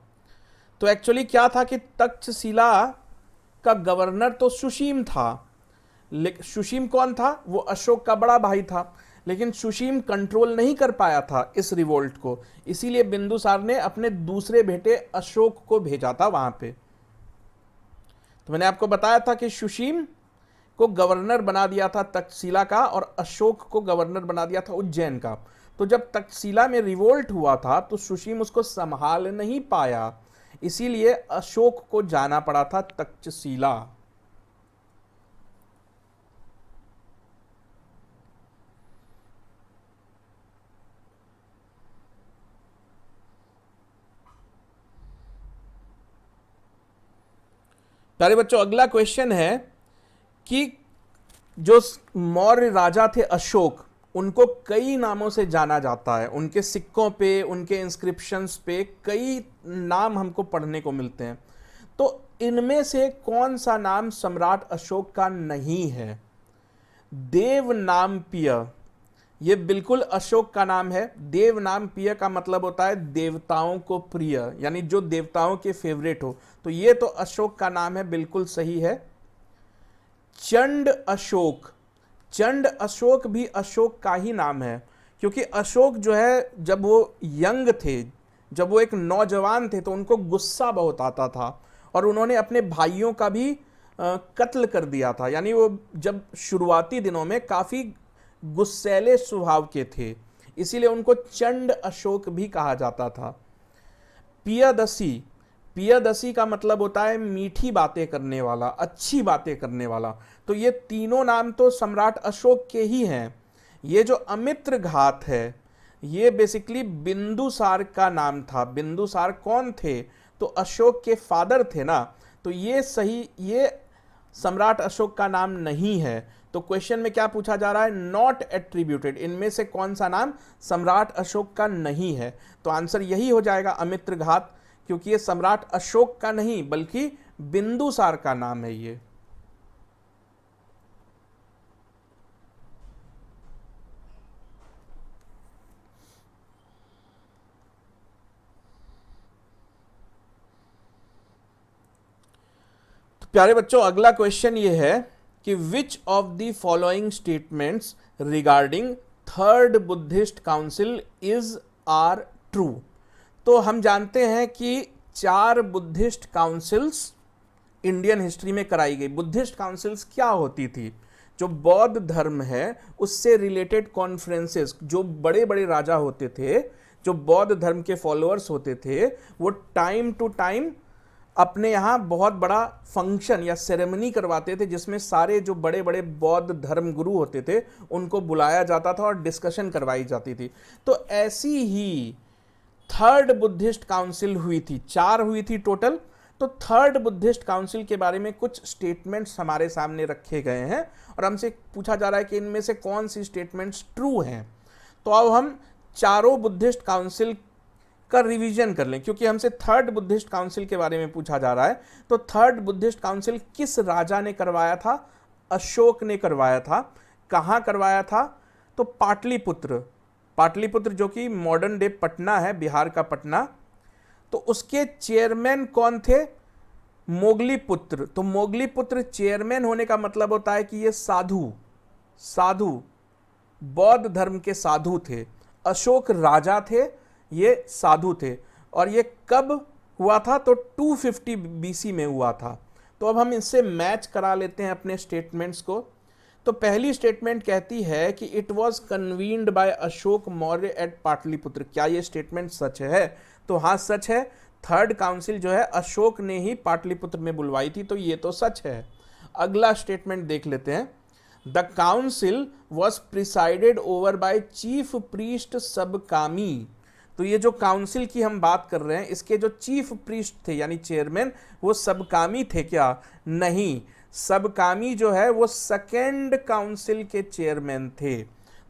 Speaker 1: तो एक्चुअली क्या था कि तक्षशिला का गवर्नर तो सुशीम था, लेकिन सुशीम कौन था? वो अशोक का बड़ा भाई था, लेकिन सुशीम कंट्रोल नहीं कर पाया था इस रिवोल्ट को, इसीलिए बिंदुसार ने अपने दूसरे बेटे अशोक को भेजा था वहां पे। तो मैंने आपको बताया था कि सुशीम को गवर्नर बना दिया था तक्षशिला का और अशोक को गवर्नर बना दिया था उज्जैन का। तो जब तक्षशिला में रिवोल्ट हुआ था तो सुशीम उसको संभाल नहीं पाया, इसीलिए अशोक को जाना पड़ा था तक्षशिला। प्यारे बच्चों अगला क्वेश्चन है कि जो मौर्य राजा थे अशोक, उनको कई नामों से जाना जाता है। उनके सिक्कों पे, उनके इंस्क्रिप्शंस पे कई नाम हमको पढ़ने को मिलते हैं। तो इनमें से कौन सा नाम सम्राट अशोक का नहीं है? देवनामप्रिय, ये बिल्कुल अशोक का नाम है। देवनामप्रिय का मतलब होता है देवताओं को प्रिय, यानी जो देवताओं के फेवरेट हो। तो ये तो अशोक का नाम है, बिल्कुल सही है। चंड अशोक, चंड अशोक भी अशोक का ही नाम है, क्योंकि अशोक जो है जब वो यंग थे, जब वो एक नौजवान थे, तो उनको गुस्सा बहुत आता था और उन्होंने अपने भाइयों का भी कत्ल कर दिया था। यानी वो जब शुरुआती दिनों में काफ़ी गुस्सैले स्वभाव के थे, इसीलिए उनको चंड अशोक भी कहा जाता था। पियदसी, पियदसी का मतलब होता है मीठी बातें करने वाला, अच्छी बातें करने वाला। तो ये तीनों नाम तो सम्राट अशोक के ही हैं। ये जो अमित्र घात है, ये बेसिकली बिंदुसार का नाम था। बिंदुसार कौन थे? तो अशोक के फादर थे ना। तो ये सही, ये सम्राट अशोक का नाम नहीं है। तो क्वेश्चन में क्या पूछा जा रहा है? नॉट एट्रीब्यूटेड, इनमें से कौन सा नाम सम्राट अशोक का नहीं है? तो आंसर यही हो जाएगा अमित्र घात, क्योंकि ये सम्राट अशोक का नहीं बल्कि बिंदुसार का नाम है ये। तो प्यारे बच्चों अगला क्वेश्चन ये है कि which of the following statements regarding third Buddhist council is are true. तो हम जानते हैं कि 4 बुद्धिस्ट काउंसिल्स इंडियन हिस्ट्री में कराई गई। बुद्धिस्ट काउंसिल्स क्या होती थी? जो बौद्ध धर्म है उससे रिलेटेड कॉन्फ्रेंसेस, जो बड़े बड़े राजा होते थे, जो बौद्ध धर्म के फॉलोअर्स होते थे, वो टाइम टू टाइम अपने यहाँ बहुत बड़ा फंक्शन या सेरेमनी करवाते थे, जिसमें सारे जो बड़े बड़े बौद्ध धर्म गुरु होते थे उनको बुलाया जाता था और डिस्कशन करवाई जाती थी। तो ऐसी ही थर्ड बुद्धिस्ट काउंसिल हुई थी, 4 हुई थी टोटल। तो थर्ड बुद्धिस्ट काउंसिल के बारे में कुछ स्टेटमेंट्स हमारे सामने रखे गए हैं और हमसे पूछा जा रहा है कि इनमें से कौन सी स्टेटमेंट्स ट्रू हैं। तो अब हम चारों बुद्धिस्ट काउंसिल का रिवीजन कर लें, क्योंकि हमसे थर्ड बुद्धिस्ट काउंसिल के बारे में पूछा जा रहा है। तो थर्ड बुद्धिस्ट काउंसिल किस राजा ने करवाया था? अशोक ने करवाया था। कहाँ करवाया था? तो पाटलिपुत्र, पाटलिपुत्र जो कि मॉडर्न डे पटना है, बिहार का पटना। तो उसके चेयरमैन कौन थे? मोगलीपुत्र। तो मोगलीपुत्र चेयरमैन होने का मतलब होता है कि ये साधु, साधु बौद्ध धर्म के साधु थे। अशोक राजा थे, ये साधु थे। और ये कब हुआ था? तो 250 बीसी में हुआ था। तो अब हम इससे मैच करा लेते हैं अपने स्टेटमेंट्स को। तो पहली स्टेटमेंट कहती है कि it was convened by Ashok Maurya at Pataliputra. क्या ये स्टेटमेंट सच है? तो हाँ सच है। थर्ड काउंसिल जो है अशोक ने ही पाटलिपुत्र में बुलवाई थी, तो ये तो सच है। अगला स्टेटमेंट देख लेते हैं। The council was presided over by chief priest Sabbakami. तो ये जो काउंसिल की हम बात कर रहे हैं, इसके जो चीफ प्रीस्ट थे यानी चेयरमैन, वो सबकामी थे क्या? नहीं, सबकामी जो है वो सेकेंड काउंसिल के चेयरमैन थे।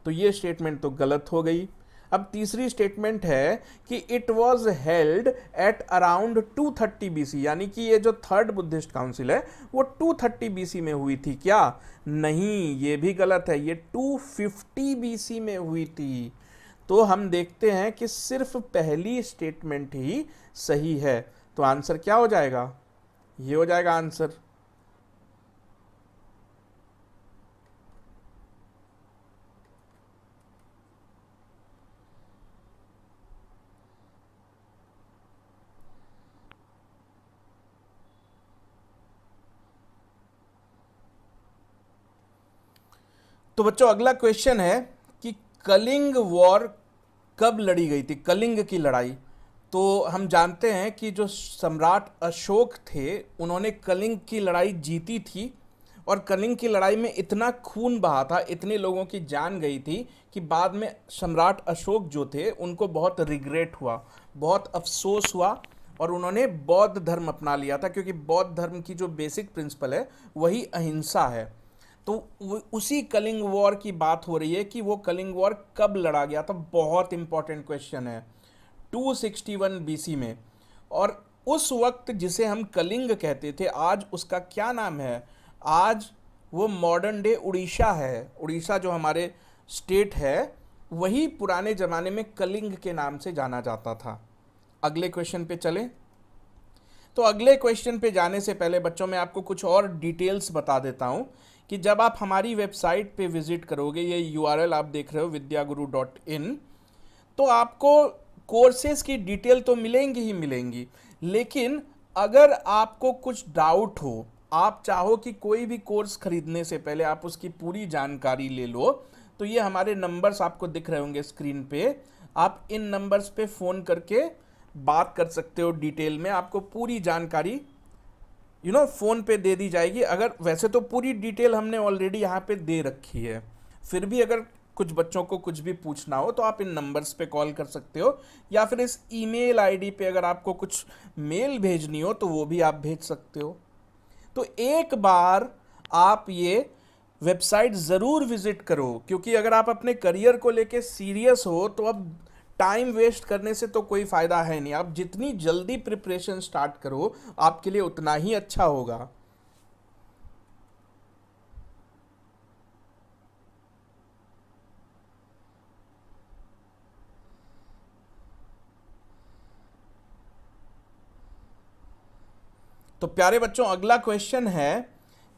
Speaker 1: तो ये स्टेटमेंट तो गलत हो गई। अब तीसरी स्टेटमेंट है कि it was held at around 230 BC, यानी कि ये जो थर्ड बुद्धिस्ट काउंसिल है वो 230 बीसी में हुई थी क्या? नहीं, ये भी गलत है, ये 250 बीसी में हुई थी। तो हम देखते हैं कि सिर्फ पहली स्टेटमेंट ही सही है। तो आंसर क्या हो जाएगा? ये हो जाएगा आंसर। तो बच्चों अगला क्वेश्चन है कि कलिंग वॉर कब लड़ी गई थी? कलिंग की लड़ाई। तो हम जानते हैं कि जो सम्राट अशोक थे उन्होंने कलिंग की लड़ाई जीती थी, और कलिंग की लड़ाई में इतना खून बहा था, इतने लोगों की जान गई थी कि बाद में सम्राट अशोक जो थे उनको बहुत रिग्रेट हुआ, बहुत अफसोस हुआ, और उन्होंने बौद्ध धर्म अपना लिया था, क्योंकि बौद्ध धर्म की जो बेसिक प्रिंसिपल है वही अहिंसा है। तो उसी कलिंग वॉर की बात हो रही है कि वो कलिंग वॉर कब लड़ा गया था। बहुत इंपॉर्टेंट क्वेश्चन है। 261 बीसी में। और उस वक्त जिसे हम कलिंग कहते थे, आज उसका क्या नाम है? आज वो मॉडर्न डे उड़ीसा है। उड़ीसा जो हमारे स्टेट है, वही पुराने ज़माने में कलिंग के नाम से जाना जाता था। अगले क्वेश्चन पे चलें। तो अगले क्वेश्चन पे जाने से पहले बच्चों मैं आपको कुछ और डिटेल्स बता देता हूँ कि जब आप हमारी वेबसाइट पे विजिट करोगे, ये यूआरएल आप देख रहे हो vidyaguru.in, तो आपको कोर्सेज की डिटेल तो मिलेंगी ही मिलेंगी, लेकिन अगर आपको कुछ डाउट हो, आप चाहो कि कोई भी कोर्स खरीदने से पहले आप उसकी पूरी जानकारी ले लो, तो ये हमारे नंबर्स आपको दिख रहे होंगे स्क्रीन पे। आप इन नंबर्स पे फ़ोन करके बात कर सकते हो डिटेल में, आपको पूरी जानकारी फ़ोन पे दे दी जाएगी। अगर वैसे तो पूरी डिटेल हमने ऑलरेडी यहाँ पे दे रखी है, फिर भी अगर कुछ बच्चों को कुछ भी पूछना हो तो आप इन नंबर्स पे कॉल कर सकते हो, या फिर इस ईमेल आईडी पे अगर आपको कुछ मेल भेजनी हो तो वो भी आप भेज सकते हो। तो एक बार आप ये वेबसाइट ज़रूर विज़िट करो, क्योंकि अगर आप अपने करियर को लेके सीरियस हो तो अब टाइम वेस्ट करने से तो कोई फ़ायदा है नहीं। आप जितनी जल्दी प्रिपरेशन स्टार्ट करो, आपके लिए उतना ही अच्छा होगा। तो प्यारे बच्चों, अगला क्वेश्चन है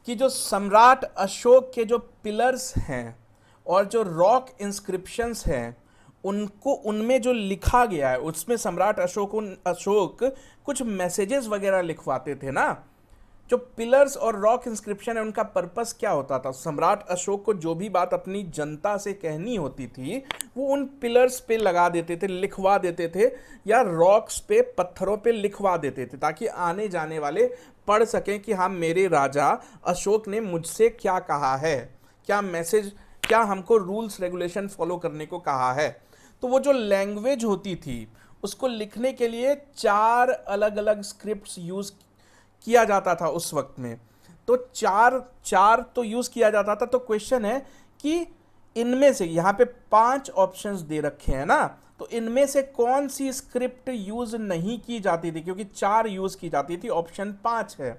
Speaker 1: कि जो सम्राट अशोक के जो पिलर्स हैं और जो रॉक इंस्क्रिप्शंस हैं, उनको उनमें जो लिखा गया है, उसमें सम्राट अशोक कुछ मैसेजेस वगैरह लिखवाते थे ना। जो पिलर्स और रॉक इंस्क्रिप्शन है, उनका पर्पस क्या होता था? सम्राट अशोक को जो भी बात अपनी जनता से कहनी होती थी, वो उन पिलर्स पे लगा देते थे, लिखवा देते थे, या रॉक्स पे, पत्थरों पे लिखवा देते थे, ताकि आने जाने वाले पढ़ सकें कि हाँ, मेरे राजा अशोक ने मुझसे क्या कहा है, क्या मैसेज, क्या हमको रूल्स रेगुलेशन फॉलो करने को कहा है। तो वो जो लैंग्वेज होती थी, उसको लिखने के लिए 4 अलग अलग स्क्रिप्ट्स यूज़ किया जाता था उस वक्त में। तो चार चार तो यूज़ किया जाता था। तो क्वेश्चन है कि इनमें से, यहाँ पे 5 ऑप्शंस दे रखे हैं ना, तो इनमें से कौन सी स्क्रिप्ट यूज़ नहीं की जाती थी? क्योंकि 4 यूज़ की जाती थी, ऑप्शन 5 है।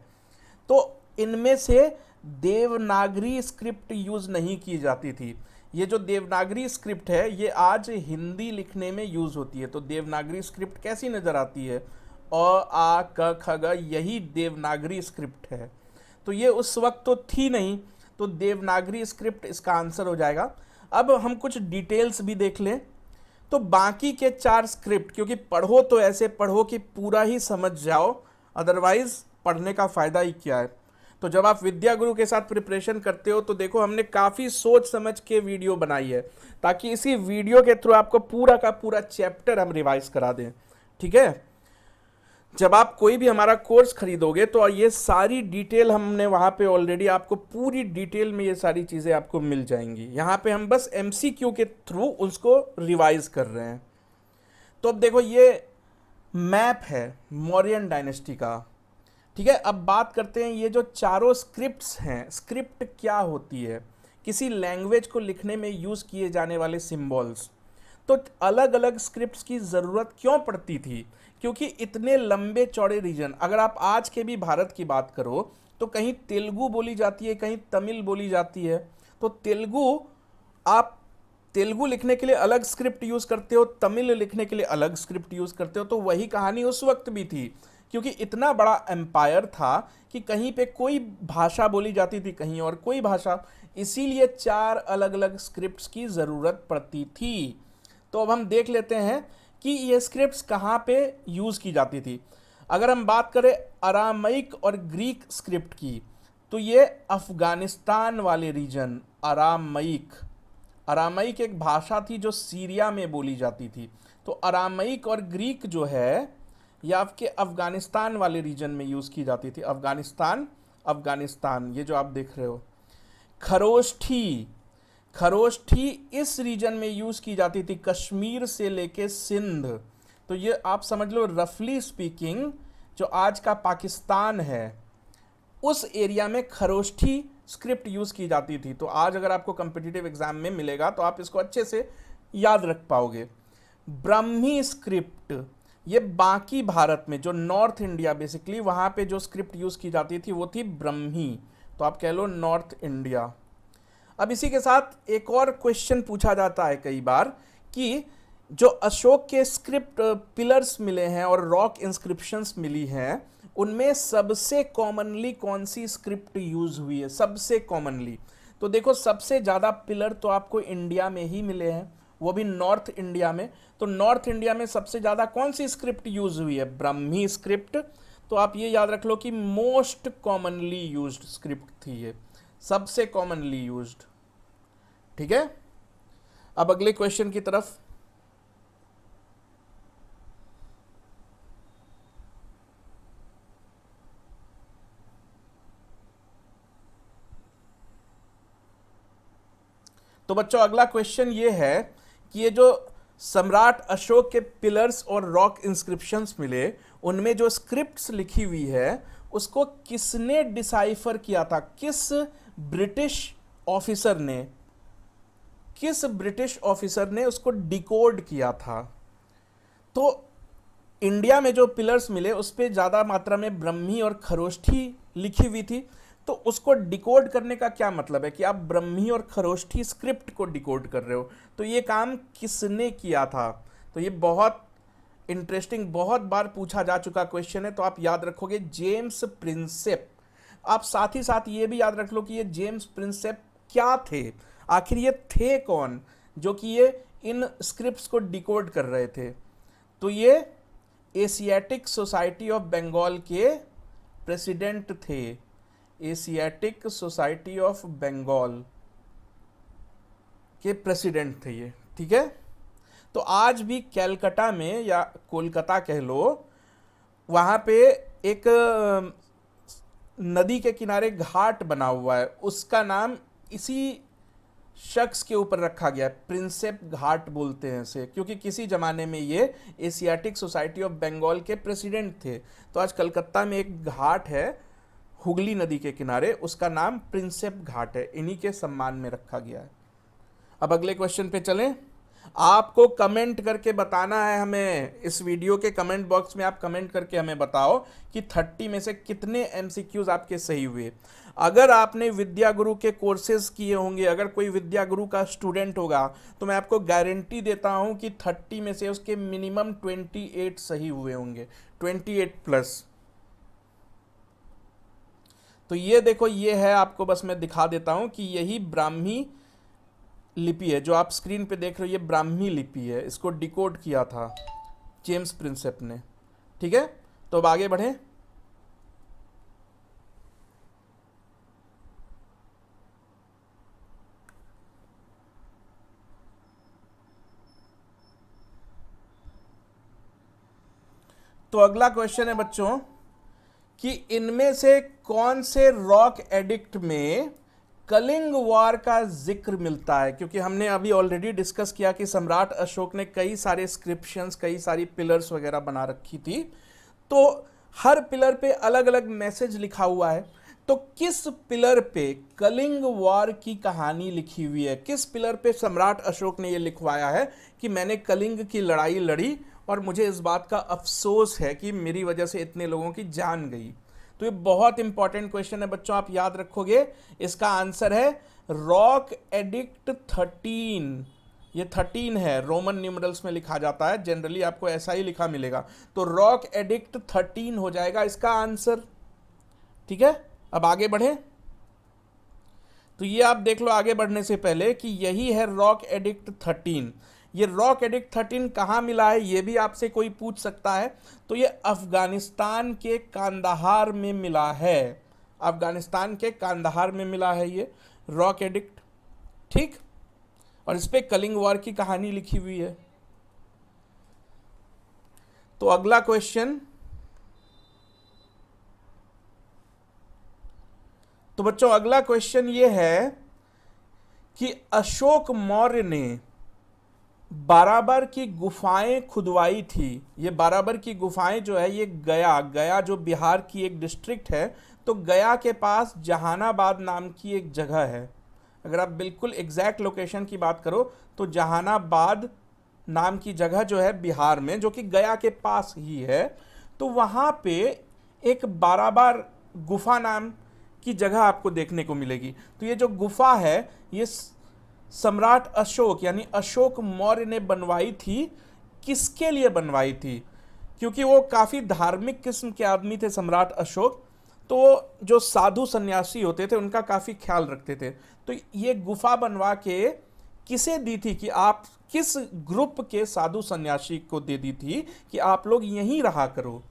Speaker 1: तो इनमें से देवनागरी स्क्रिप्ट यूज़ नहीं की जाती थी। ये जो देवनागरी स्क्रिप्ट है, ये आज हिंदी लिखने में यूज़ होती है। तो देवनागरी स्क्रिप्ट कैसी नज़र आती है? अ, आ, क, ख, ग, यही देवनागरी स्क्रिप्ट है। तो ये उस वक्त तो थी नहीं, तो देवनागरी स्क्रिप्ट इसका आंसर हो जाएगा। अब हम कुछ डिटेल्स भी देख लें। तो बाकी के 4 स्क्रिप्ट, क्योंकि पढ़ो तो ऐसे पढ़ो कि पूरा ही समझ जाओ, अदरवाइज पढ़ने का फ़ायदा ही क्या है। तो जब आप विद्या गुरु के साथ प्रिपरेशन करते हो, तो देखो हमने काफ़ी सोच समझ के वीडियो बनाई है, ताकि इसी वीडियो के थ्रू आपको पूरा का पूरा चैप्टर हम रिवाइज करा दें। ठीक है? जब आप कोई भी हमारा कोर्स खरीदोगे तो ये सारी डिटेल हमने वहाँ पे ऑलरेडी आपको पूरी डिटेल में ये सारी चीज़ें आपको मिल जाएंगी। यहाँ पे हम बस एमसीक्यू के थ्रू उसको रिवाइज कर रहे हैं। तो अब देखो, ये मैप है मौर्यन डायनेस्टी का। ठीक है, अब बात करते हैं ये जो चारों स्क्रिप्ट्स हैं, स्क्रिप्ट क्या होती है? किसी लैंग्वेज को लिखने में यूज़ किए जाने वाले सिंबल्स। तो अलग अलग स्क्रिप्ट्स की ज़रूरत क्यों पड़ती थी? क्योंकि इतने लंबे चौड़े रीजन, अगर आप आज के भी भारत की बात करो तो कहीं तेलुगु बोली जाती है, कहीं तमिल बोली जाती है। तो आप तेलुगु लिखने के लिए अलग स्क्रिप्ट यूज़ करते हो, तमिल लिखने के लिए अलग स्क्रिप्ट यूज़ करते हो। तो वही कहानी उस वक्त भी थी, क्योंकि इतना बड़ा एम्पायर था कि कहीं पे कोई भाषा बोली जाती थी, कहीं और कोई भाषा, इसीलिए 4 अलग अलग स्क्रिप्ट्स की ज़रूरत पड़ती थी। तो अब हम देख लेते हैं कि ये स्क्रिप्ट्स कहाँ पे यूज़ की जाती थी। अगर हम बात करें अरामैक और ग्रीक स्क्रिप्ट की, तो ये अफ़गानिस्तान वाले रीजन, अरामैक एक भाषा थी जो सीरिया में बोली जाती थी। तो अरामैक और ग्रीक जो है, ये आपके अफ़गानिस्तान वाले रीजन में यूज़ की जाती थी। अफ़गानिस्तान ये जो आप देख रहे हो। खरोष्ठी इस रीजन में यूज़ की जाती थी, कश्मीर से लेके सिंध तो ये आप समझ लो रफली स्पीकिंग जो आज का पाकिस्तान है उस एरिया में खरोष्ठी स्क्रिप्ट यूज की जाती थी। तो आज अगर आपको कॉम्पिटिटिव एग्जाम में मिलेगा तो आप इसको अच्छे से याद रख पाओगे। ब्राह्मी स्क्रिप्ट, ये बाकी भारत में जो नॉर्थ इंडिया बेसिकली वहां पे जो स्क्रिप्ट यूज की जाती थी वो थी ब्रह्मी, तो आप कह लो नॉर्थ इंडिया। अब इसी के साथ एक और क्वेश्चन पूछा जाता है कई बार कि जो अशोक के स्क्रिप्ट पिलर्स मिले हैं और रॉक इंस्क्रिप्शंस मिली हैं उनमें सबसे कॉमनली कौन सी स्क्रिप्ट यूज हुई है, सबसे कॉमनली। तो देखो सबसे ज़्यादा पिलर तो आपको इंडिया में ही मिले हैं, वो भी नॉर्थ इंडिया में। तो नॉर्थ इंडिया में सबसे ज़्यादा कौन सी स्क्रिप्ट यूज हुई है, ब्राह्मी स्क्रिप्ट। तो आप ये याद रख लो कि मोस्ट कॉमनली यूज्ड स्क्रिप्ट थी ये, सबसे कॉमनली यूज्ड। ठीक है, अब अगले क्वेश्चन की तरफ। तो बच्चों अगला क्वेश्चन ये है कि ये जो सम्राट अशोक के पिलर्स और रॉक इंस्क्रिप्शंस मिले उनमें जो स्क्रिप्ट्स लिखी हुई है उसको किसने डिसाइफर किया था, किस ब्रिटिश ऑफिसर ने, किस ब्रिटिश ऑफिसर ने उसको डिकोड किया था। तो इंडिया में जो पिलर्स मिले उस पर ज़्यादा मात्रा में ब्रह्मी और खरोष्ठी लिखी हुई थी। तो उसको डिकोड करने का क्या मतलब है कि आप ब्रह्मी और खरोष्ठी स्क्रिप्ट को डिकोड कर रहे हो, तो ये काम किसने किया था। तो ये बहुत इंटरेस्टिंग, बहुत बार पूछा जा चुका क्वेश्चन है। तो आप याद रखोगे जेम्स प्रिंसेप। आप साथ ही साथ ये भी याद रख लो कि ये जेम्स प्रिंसेप क्या थे, आखिर ये थे कौन जो कि ये इन स्क्रिप्ट्स को डिकोड कर रहे थे। तो ये एशियाटिक सोसाइटी ऑफ बंगाल के प्रेसिडेंट थे, एशियाटिक सोसाइटी ऑफ बंगाल के प्रेसिडेंट थे ये। ठीक है, तो आज भी कलकत्ता में या कोलकाता कह लो, वहाँ पे एक नदी के किनारे घाट बना हुआ है, उसका नाम इसी शख्स के ऊपर रखा गया है, प्रिंसेप घाट बोलते हैं इसे, क्योंकि किसी ज़माने में ये एशियाटिक सोसाइटी ऑफ बंगाल के प्रेसिडेंट थे। तो आज कलकत्ता में एक घाट है हुगली नदी के किनारे, उसका नाम प्रिंसेप घाट है, इन्हीं के सम्मान में रखा गया है। अब अगले क्वेश्चन पे चलें। आपको कमेंट करके बताना है हमें, इस वीडियो के कमेंट बॉक्स में आप कमेंट करके हमें बताओ कि 30 में से कितने एमसीक्यूज आपके सही हुए। अगर आपने विद्या गुरु के कोर्सेज किए होंगे, अगर कोई विद्या गुरु का स्टूडेंट होगा तो मैं आपको गारंटी देता हूं कि 30 में से उसके मिनिमम 28 सही हुए होंगे, 28 प्लस। तो ये देखो, ये है, आपको बस मैं दिखा देता हूं कि यही ब्राह्मी लिपि है जो आप स्क्रीन पे देख रहे हो, ये ब्राह्मी लिपि है, इसको डिकोड किया था जेम्स प्रिंसेप ने। ठीक है, तो अब आगे बढ़े। तो अगला क्वेश्चन है बच्चों कि इनमें से कौन से रॉक एडिक्ट में कलिंग वार का जिक्र मिलता है। क्योंकि हमने अभी ऑलरेडी डिस्कस किया कि सम्राट अशोक ने कई सारे स्क्रिप्शंस, कई सारी पिलर्स वगैरह बना रखी थी, तो हर पिलर पे अलग अलग मैसेज लिखा हुआ है। तो किस पिलर पे कलिंग वार की कहानी लिखी हुई है, किस पिलर पे सम्राट अशोक ने यह लिखवाया है कि मैंने कलिंग की लड़ाई लड़ी और मुझे इस बात का अफसोस है कि मेरी वजह से इतने लोगों की जान गई। तो ये बहुत इंपॉर्टेंट क्वेश्चन है बच्चों, आप याद रखोगे। इसका आंसर है रॉक एडिक्ट 13। ये 13 है, रोमन न्यूमरल्स में लिखा जाता है, जनरली आपको ऐसा ही लिखा मिलेगा। तो रॉक एडिक्ट 13 हो जाएगा इसका आंसर। ठीक है, अब आगे बढ़े। तो ये आप देख लो आगे बढ़ने से पहले कि यही है रॉक एडिक्ट 13। ये रॉक एडिक्ट 13 कहाँ मिला है ये भी आपसे कोई पूछ सकता है। तो ये अफगानिस्तान के कांदाहार में मिला है, अफगानिस्तान के कांदाहार में मिला है ये रॉक एडिक्ट। ठीक, और इस पे कलिंग वॉर की कहानी लिखी हुई है। तो अगला क्वेश्चन, तो बच्चों अगला क्वेश्चन ये है कि अशोक मौर्य ने बाराबर की गुफाएं खुदवाई थी। ये बाराबर की गुफाएं जो है ये गया, गया जो बिहार की एक डिस्ट्रिक्ट है, तो गया के पास जहानाबाद नाम की एक जगह है। अगर आप बिल्कुल एग्जैक्ट लोकेशन की बात करो तो जहानाबाद नाम की जगह जो है बिहार में, जो कि गया के पास ही है, तो वहाँ पे एक बाराबार गुफा नाम की जगह आपको देखने को मिलेगी। तो ये जो गुफा है ये सम्राट अशोक यानी अशोक मौर्य ने बनवाई थी। किसके लिए बनवाई थी? क्योंकि वो काफ़ी धार्मिक किस्म के आदमी थे सम्राट अशोक, तो जो साधु सन्यासी होते थे उनका काफ़ी ख्याल रखते थे। तो ये गुफा बनवा के किसे दी थी कि आप किस ग्रुप के साधु सन्यासी को दे दी थी कि आप लोग यहीं रहा करो,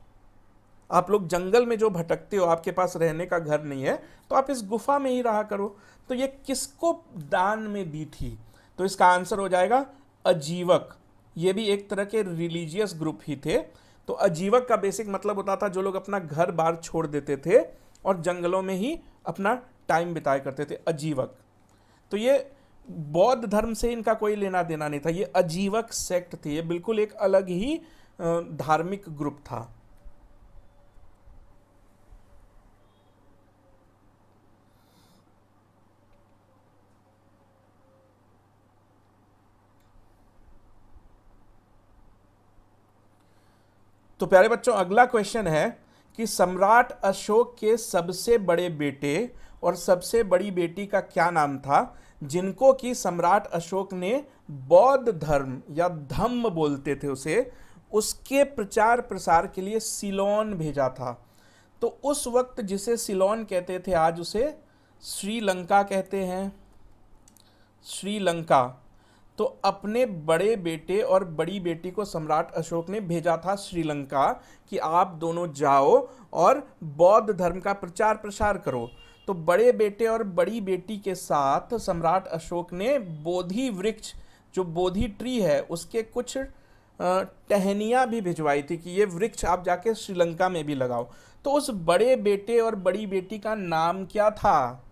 Speaker 1: आप लोग जंगल में जो भटकते हो, आपके पास रहने का घर नहीं है, तो आप इस गुफा में ही रहा करो। तो ये किसको दान में दी थी? तो इसका आंसर हो जाएगा अजीवक। ये भी एक तरह के रिलीजियस ग्रुप ही थे। तो अजीवक का बेसिक मतलब होता था जो लोग अपना घर बार छोड़ देते थे और जंगलों में ही अपना टाइम बिताया करते थे, अजीवक। तो ये बौद्ध धर्म से इनका कोई लेना देना नहीं था, ये अजीवक सेक्ट थी, ये बिल्कुल एक अलग ही धार्मिक ग्रुप था। तो प्यारे बच्चों, अगला क्वेश्चन है कि सम्राट अशोक के सबसे बड़े बेटे और सबसे बड़ी बेटी का क्या नाम था, जिनको कि सम्राट अशोक ने बौद्ध धर्म या धम्म बोलते थे उसे, उसके प्रचार प्रसार के लिए सिलोन भेजा था। तो उस वक्त जिसे सिलोन कहते थे आज उसे श्रीलंका कहते हैं, श्रीलंका। तो अपने बड़े बेटे और बड़ी बेटी को सम्राट अशोक ने भेजा था श्रीलंका कि आप दोनों जाओ और बौद्ध धर्म का प्रचार प्रसार करो। तो बड़े बेटे और बड़ी बेटी के साथ सम्राट अशोक ने बोधि वृक्ष, जो बोधि ट्री है, उसके कुछ टहनियाँ भी भिजवाई थी कि ये वृक्ष आप जाके श्रीलंका में भी लगाओ। तो उस बड़े बेटे और बड़ी बेटी का नाम क्या था?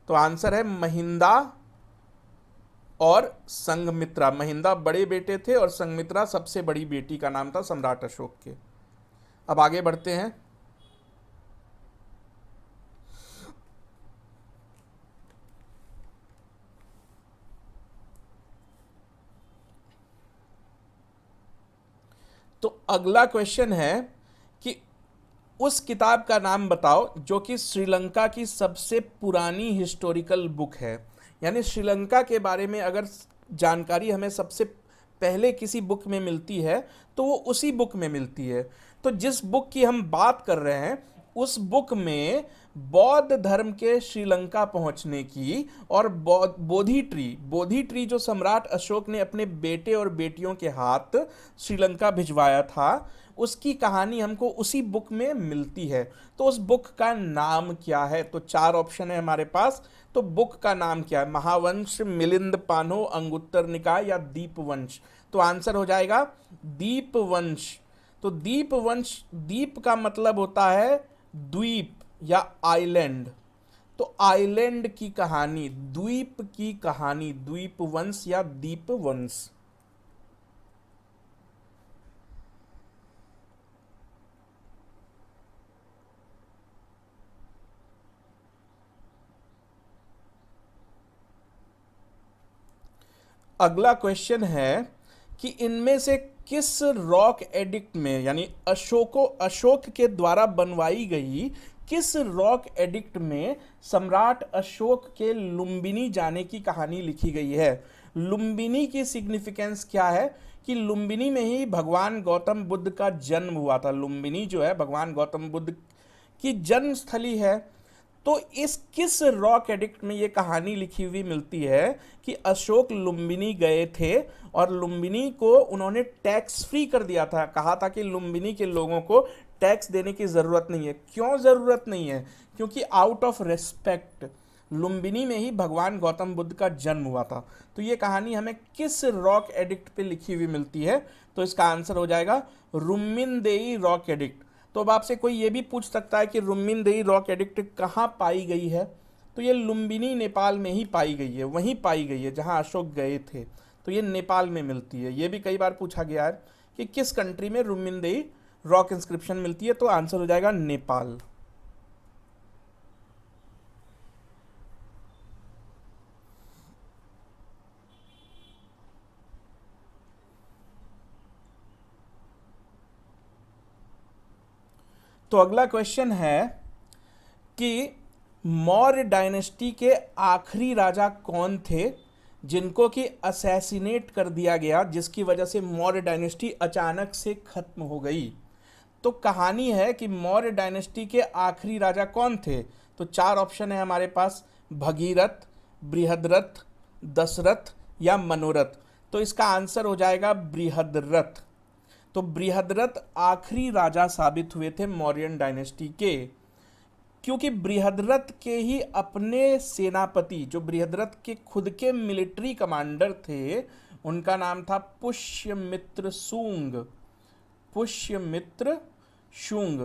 Speaker 1: तो आंसर है महिंदा और संघमित्रा। महिंदा बड़े बेटे थे और संघमित्रा सबसे बड़ी बेटी का नाम था सम्राट अशोक के। अब आगे बढ़ते हैं। तो अगला क्वेश्चन है कि उस किताब का नाम बताओ जो कि श्रीलंका की सबसे पुरानी हिस्टोरिकल बुक है। यानी श्रीलंका के बारे में अगर जानकारी हमें सबसे पहले किसी बुक में मिलती है तो वो उसी बुक में मिलती है। तो जिस बुक की हम बात कर रहे हैं उस बुक में बौद्ध धर्म के श्रीलंका पहुंचने की और बोधि ट्री जो सम्राट अशोक ने अपने बेटे और बेटियों के हाथ श्रीलंका भिजवाया था, उसकी कहानी हमको उसी बुक में मिलती है। तो उस बुक का नाम क्या है? तो 4 ऑप्शन है हमारे पास। तो बुक का नाम क्या है? महावंश, मिलिंद पानो, अंगुत्तर निकाय या दीपवंश? तो आंसर हो जाएगा दीपवंश। तो दीपवंश, दीप का मतलब होता है द्वीप या आइलैंड। तो आइलैंड की कहानी, द्वीप की कहानी, द्वीपवंश या दीपवंश। अगला क्वेश्चन है कि इनमें से किस रॉक एडिक्ट में, यानी अशोक के द्वारा बनवाई गई किस रॉक एडिक्ट में सम्राट अशोक के लुम्बिनी जाने की कहानी लिखी गई है? लुम्बिनी की सिग्निफिकेंस क्या है कि लुम्बिनी में ही भगवान गौतम बुद्ध का जन्म हुआ था। लुम्बिनी जो है भगवान गौतम बुद्ध की जन्म स्थली है। तो इस किस रॉक एडिक्ट में ये कहानी लिखी हुई मिलती है कि अशोक लुम्बिनी गए थे और लुम्बिनी को उन्होंने टैक्स फ्री कर दिया था। कहा था कि लुम्बिनी के लोगों को टैक्स देने की ज़रूरत नहीं है। क्यों ज़रूरत नहीं है? क्योंकि आउट ऑफ रेस्पेक्ट लुम्बिनी में ही भगवान गौतम बुद्ध का जन्म हुआ था। तो ये कहानी हमें किस रॉक एडिक्ट पे लिखी हुई मिलती है? तो इसका आंसर हो जाएगा रुम्मिनदेई रॉक एडिक्ट। तो अब आपसे कोई ये भी पूछ सकता है कि रुम्मिनदेई रॉक एडिक्ट कहाँ पाई गई है? तो ये लुम्बिनी नेपाल में ही पाई गई है, वहीं पाई गई है जहाँ अशोक गए थे। तो ये नेपाल में मिलती है। ये भी कई बार पूछा गया है कि किस कंट्री में रुमिनदेई रॉक इंस्क्रिप्शन मिलती है, तो आंसर हो जाएगा नेपाल। तो अगला क्वेश्चन है कि मौर्य डायनेस्टी के आखिरी राजा कौन थे जिनको कि असैसिनेट कर दिया गया, जिसकी वजह से मौर्य डायनेस्टी अचानक से खत्म हो गई। तो कहानी है कि मौर्य डायनेस्टी के आखिरी राजा कौन थे। तो चार ऑप्शन है हमारे पास, भगीरथ, बृहद्रथ, दशरथ या मनोरथ। तो इसका आंसर हो जाएगा बृहद्रथ। तो बृहद्रथ आखिरी राजा साबित हुए थे मौर्यन डायनेस्टी के, क्योंकि बृहद्रथ के ही अपने सेनापति, जो बृहद्रथ के खुद के मिलिट्री कमांडर थे, उनका नाम था पुष्यमित्र शुंग। पुष्यमित्र शुंग,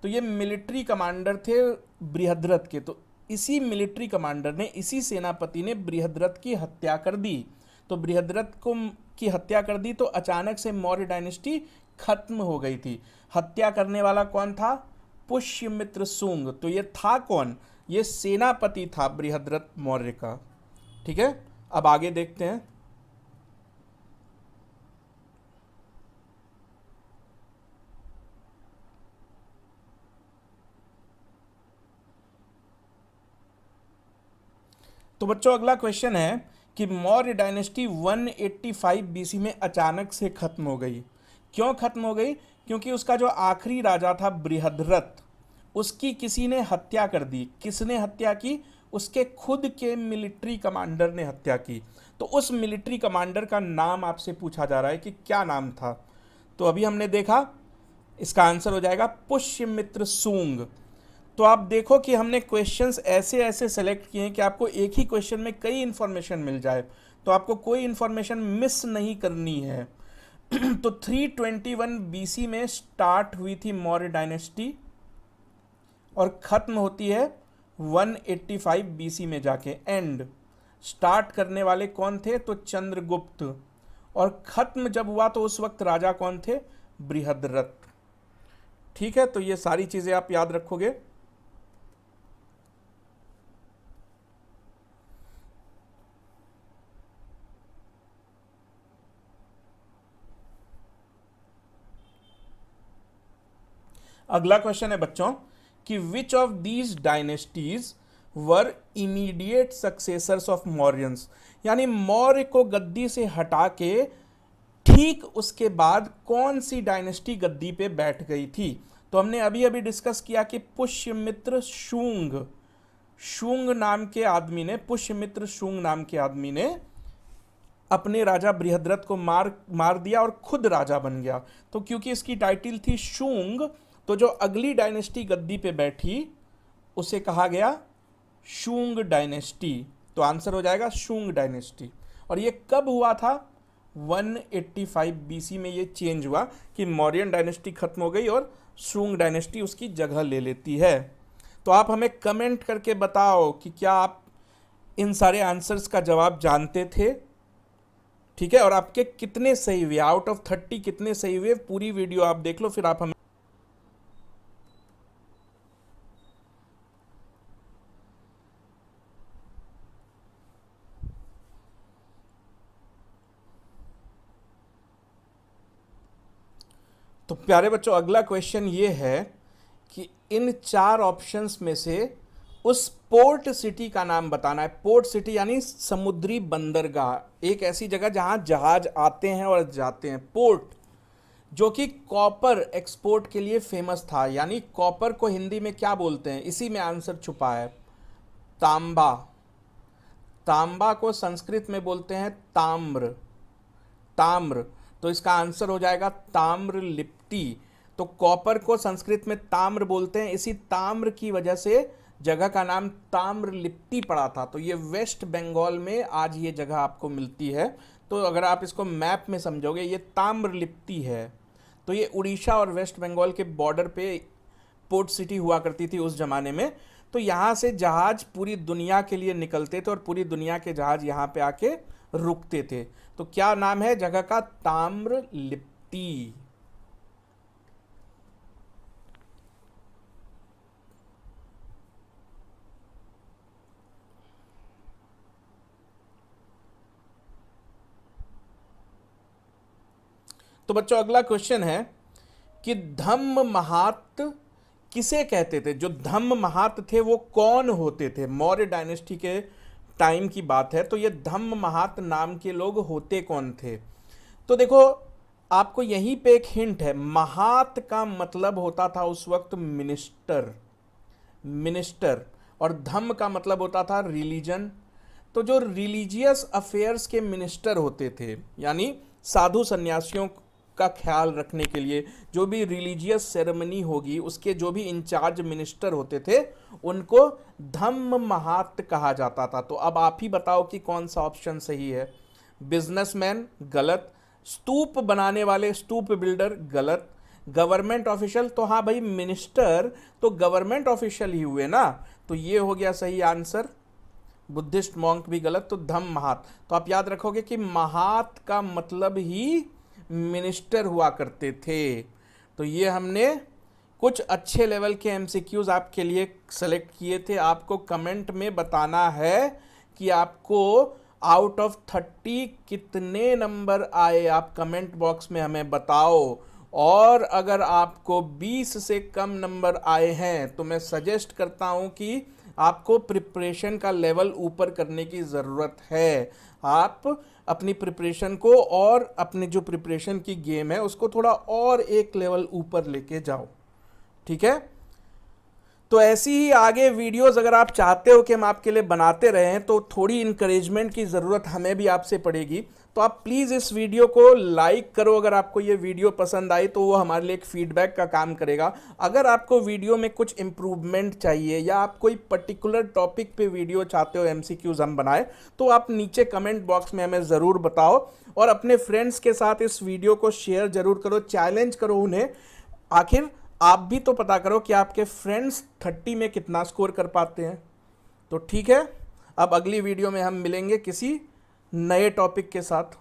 Speaker 1: तो ये मिलिट्री कमांडर थे बृहद्रथ के। तो इसी मिलिट्री कमांडर ने, इसी सेनापति ने बृहद्रथ की हत्या कर दी। तो बृहद्रथ को की हत्या कर दी तो अचानक से मौर्य डायनेस्टी खत्म हो गई थी। हत्या करने वाला कौन था? पुष्यमित्र शुंग। तो ये था कौन? ये सेनापति था बृहद्रथ मौर्य का। ठीक है, अब आगे देखते हैं। तो बच्चों अगला क्वेश्चन है कि मौर्य डायनेस्टी 185 बीसी में अचानक से खत्म हो गई। क्यों खत्म हो गई? क्योंकि उसका जो आखिरी राजा था बृहद्रथ, उसकी किसी ने हत्या कर दी। किसने हत्या की? उसके खुद के मिलिट्री कमांडर ने हत्या की। तो उस मिलिट्री कमांडर का नाम आपसे पूछा जा रहा है कि क्या नाम था। तो अभी हमने देखा, इसका आंसर हो जाएगा पुष्यमित्र शुंग। तो आप देखो कि हमने क्वेश्चंस ऐसे ऐसे सेलेक्ट किए हैं कि आपको एक ही क्वेश्चन में कई इंफॉर्मेशन मिल जाए, तो आपको कोई इंफॉर्मेशन मिस नहीं करनी है। तो 321 बीसी में स्टार्ट हुई थी मौर्य डायनेस्टी और खत्म होती है 185 बीसी में जाके। एंड स्टार्ट करने वाले कौन थे? तो चंद्रगुप्त। और खत्म जब हुआ तो उस वक्त राजा कौन थे? बृहद्रथ। ठीक है, तो ये सारी चीजें आप याद रखोगे। अगला क्वेश्चन है बच्चों कि which of these dynasties were immediate successors of Mauryans, यानी मौर्य को गद्दी से हटा के ठीक उसके बाद कौन सी डायनेस्टी गद्दी पे बैठ गई थी। तो हमने अभी अभी डिस्कस किया कि पुष्यमित्र शुंग, शुंग नाम के आदमी ने, पुष्यमित्र शुंग नाम के आदमी ने अपने राजा बृहद्रथ को मार दिया और खुद राजा बन गया। तो क्योंकि इसकी टाइटल थी शुंग, तो जो अगली डायनेस्टी गद्दी पे बैठी उसे कहा गया शुंग डायनेस्टी। तो आंसर हो जाएगा शुंग डायनेस्टी। और ये कब हुआ था? 185 बीसी में ये चेंज हुआ कि मौर्यन डायनेस्टी खत्म हो गई और शुंग डायनेस्टी उसकी जगह ले लेती है। तो आप हमें कमेंट करके बताओ कि क्या आप इन सारे आंसर्स का जवाब जानते थे। ठीक है, और आपके कितने सही हुए, आउट ऑफ 30 कितने सही हुए, पूरी वीडियो आप देख लो, फिर आप हमें तो प्यारे बच्चों अगला क्वेश्चन ये है कि इन चार ऑप्शंस में से उस पोर्ट सिटी का नाम बताना है। पोर्ट सिटी यानी समुद्री बंदरगाह, एक ऐसी जगह जहां जहाज आते हैं और जाते हैं। पोर्ट जो कि कॉपर एक्सपोर्ट के लिए फेमस था, यानी कॉपर को हिंदी में क्या बोलते हैं, इसी में आंसर छुपा है, तांबा। तांबा को संस्कृत में बोलते हैं ताम्र, ताम्र। तो इसका आंसर हो जाएगा ताम्र लिप्ति। तो कॉपर को संस्कृत में ताम्र बोलते हैं, इसी ताम्र की वजह से जगह का नाम ताम्र लिप्ति पड़ा था। तो ये वेस्ट बंगाल में आज ये जगह आपको मिलती है। तो अगर आप इसको मैप में समझोगे, ये ताम्र लिप्ति है। तो ये उड़ीसा और वेस्ट बंगाल के बॉर्डर पे पोर्ट सिटी हुआ करती थी उस जमाने में। तो यहाँ से जहाज पूरी दुनिया के लिए निकलते थे और पूरी दुनिया के जहाज यहाँ पे आके रुकते थे। तो क्या नाम है जगह का? ताम्रलिप्ति। तो बच्चों अगला क्वेश्चन है कि धम्म महात किसे कहते थे? जो धम्म महात थे वो कौन होते थे? मौर्य डायनेस्टी के टाइम की बात है, तो ये धम्म महात नाम के लोग होते कौन थे? तो देखो आपको यहीं पे एक हिंट है। महात का मतलब होता था उस वक्त मिनिस्टर, मिनिस्टर, और धम्म का मतलब होता था रिलीजन। तो जो रिलीजियस अफेयर्स के मिनिस्टर होते थे, यानी साधु सन्यासियों का ख्याल रखने के लिए जो भी रिलीजियस सेरेमनी होगी उसके जो भी इंचार्ज मिनिस्टर होते थे, उनको धम्म महात कहा जाता था। तो अब आप ही बताओ कि कौन सा ऑप्शन सही है? बिजनेसमैन गलत, स्तूप बनाने वाले स्तूप बिल्डर गलत, गवर्नमेंट ऑफिशियल, तो हाँ भाई मिनिस्टर तो गवर्नमेंट ऑफिशियल ही हुए ना, तो ये हो गया सही आंसर। बुद्धिस्ट मॉन्क भी गलत, तो धम्म महात। तो आप याद रखोगे कि महात का मतलब ही मिनिस्टर हुआ करते थे। तो ये हमने कुछ अच्छे लेवल के एमसीक्यूज आपके लिए सेलेक्ट किए थे। आपको कमेंट में बताना है कि आपको आउट ऑफ 30 कितने नंबर आए, आप कमेंट बॉक्स में हमें बताओ। और अगर आपको 20 से कम नंबर आए हैं तो मैं सजेस्ट करता हूं कि आपको प्रिपरेशन का लेवल ऊपर करने की ज़रूरत है। आप अपनी प्रिपरेशन को और अपने जो प्रिपरेशन की गेम है उसको थोड़ा और एक लेवल ऊपर लेके जाओ, ठीक है? तो ऐसी ही आगे वीडियोस अगर आप चाहते हो कि हम आपके लिए बनाते रहें तो थोड़ी इंकरेजमेंट की ज़रूरत हमें भी आपसे पड़ेगी। तो आप प्लीज़ इस वीडियो को लाइक करो अगर आपको ये वीडियो पसंद आई, तो वो हमारे लिए एक फीडबैक का काम करेगा। अगर आपको वीडियो में कुछ इम्प्रूवमेंट चाहिए या आप कोई पर्टिकुलर टॉपिक पे वीडियो चाहते हो एमसीक्यूज हम बनाए, तो आप नीचे कमेंट बॉक्स में हमें ज़रूर बताओ। और अपने फ्रेंड्स के साथ इस वीडियो को शेयर ज़रूर करो, चैलेंज करो उन्हें। आखिर आप भी तो पता करो कि आपके फ्रेंड्स 30 में कितना स्कोर कर पाते हैं। तो ठीक है, अब अगली वीडियो में हम मिलेंगे किसी नए टॉपिक के साथ।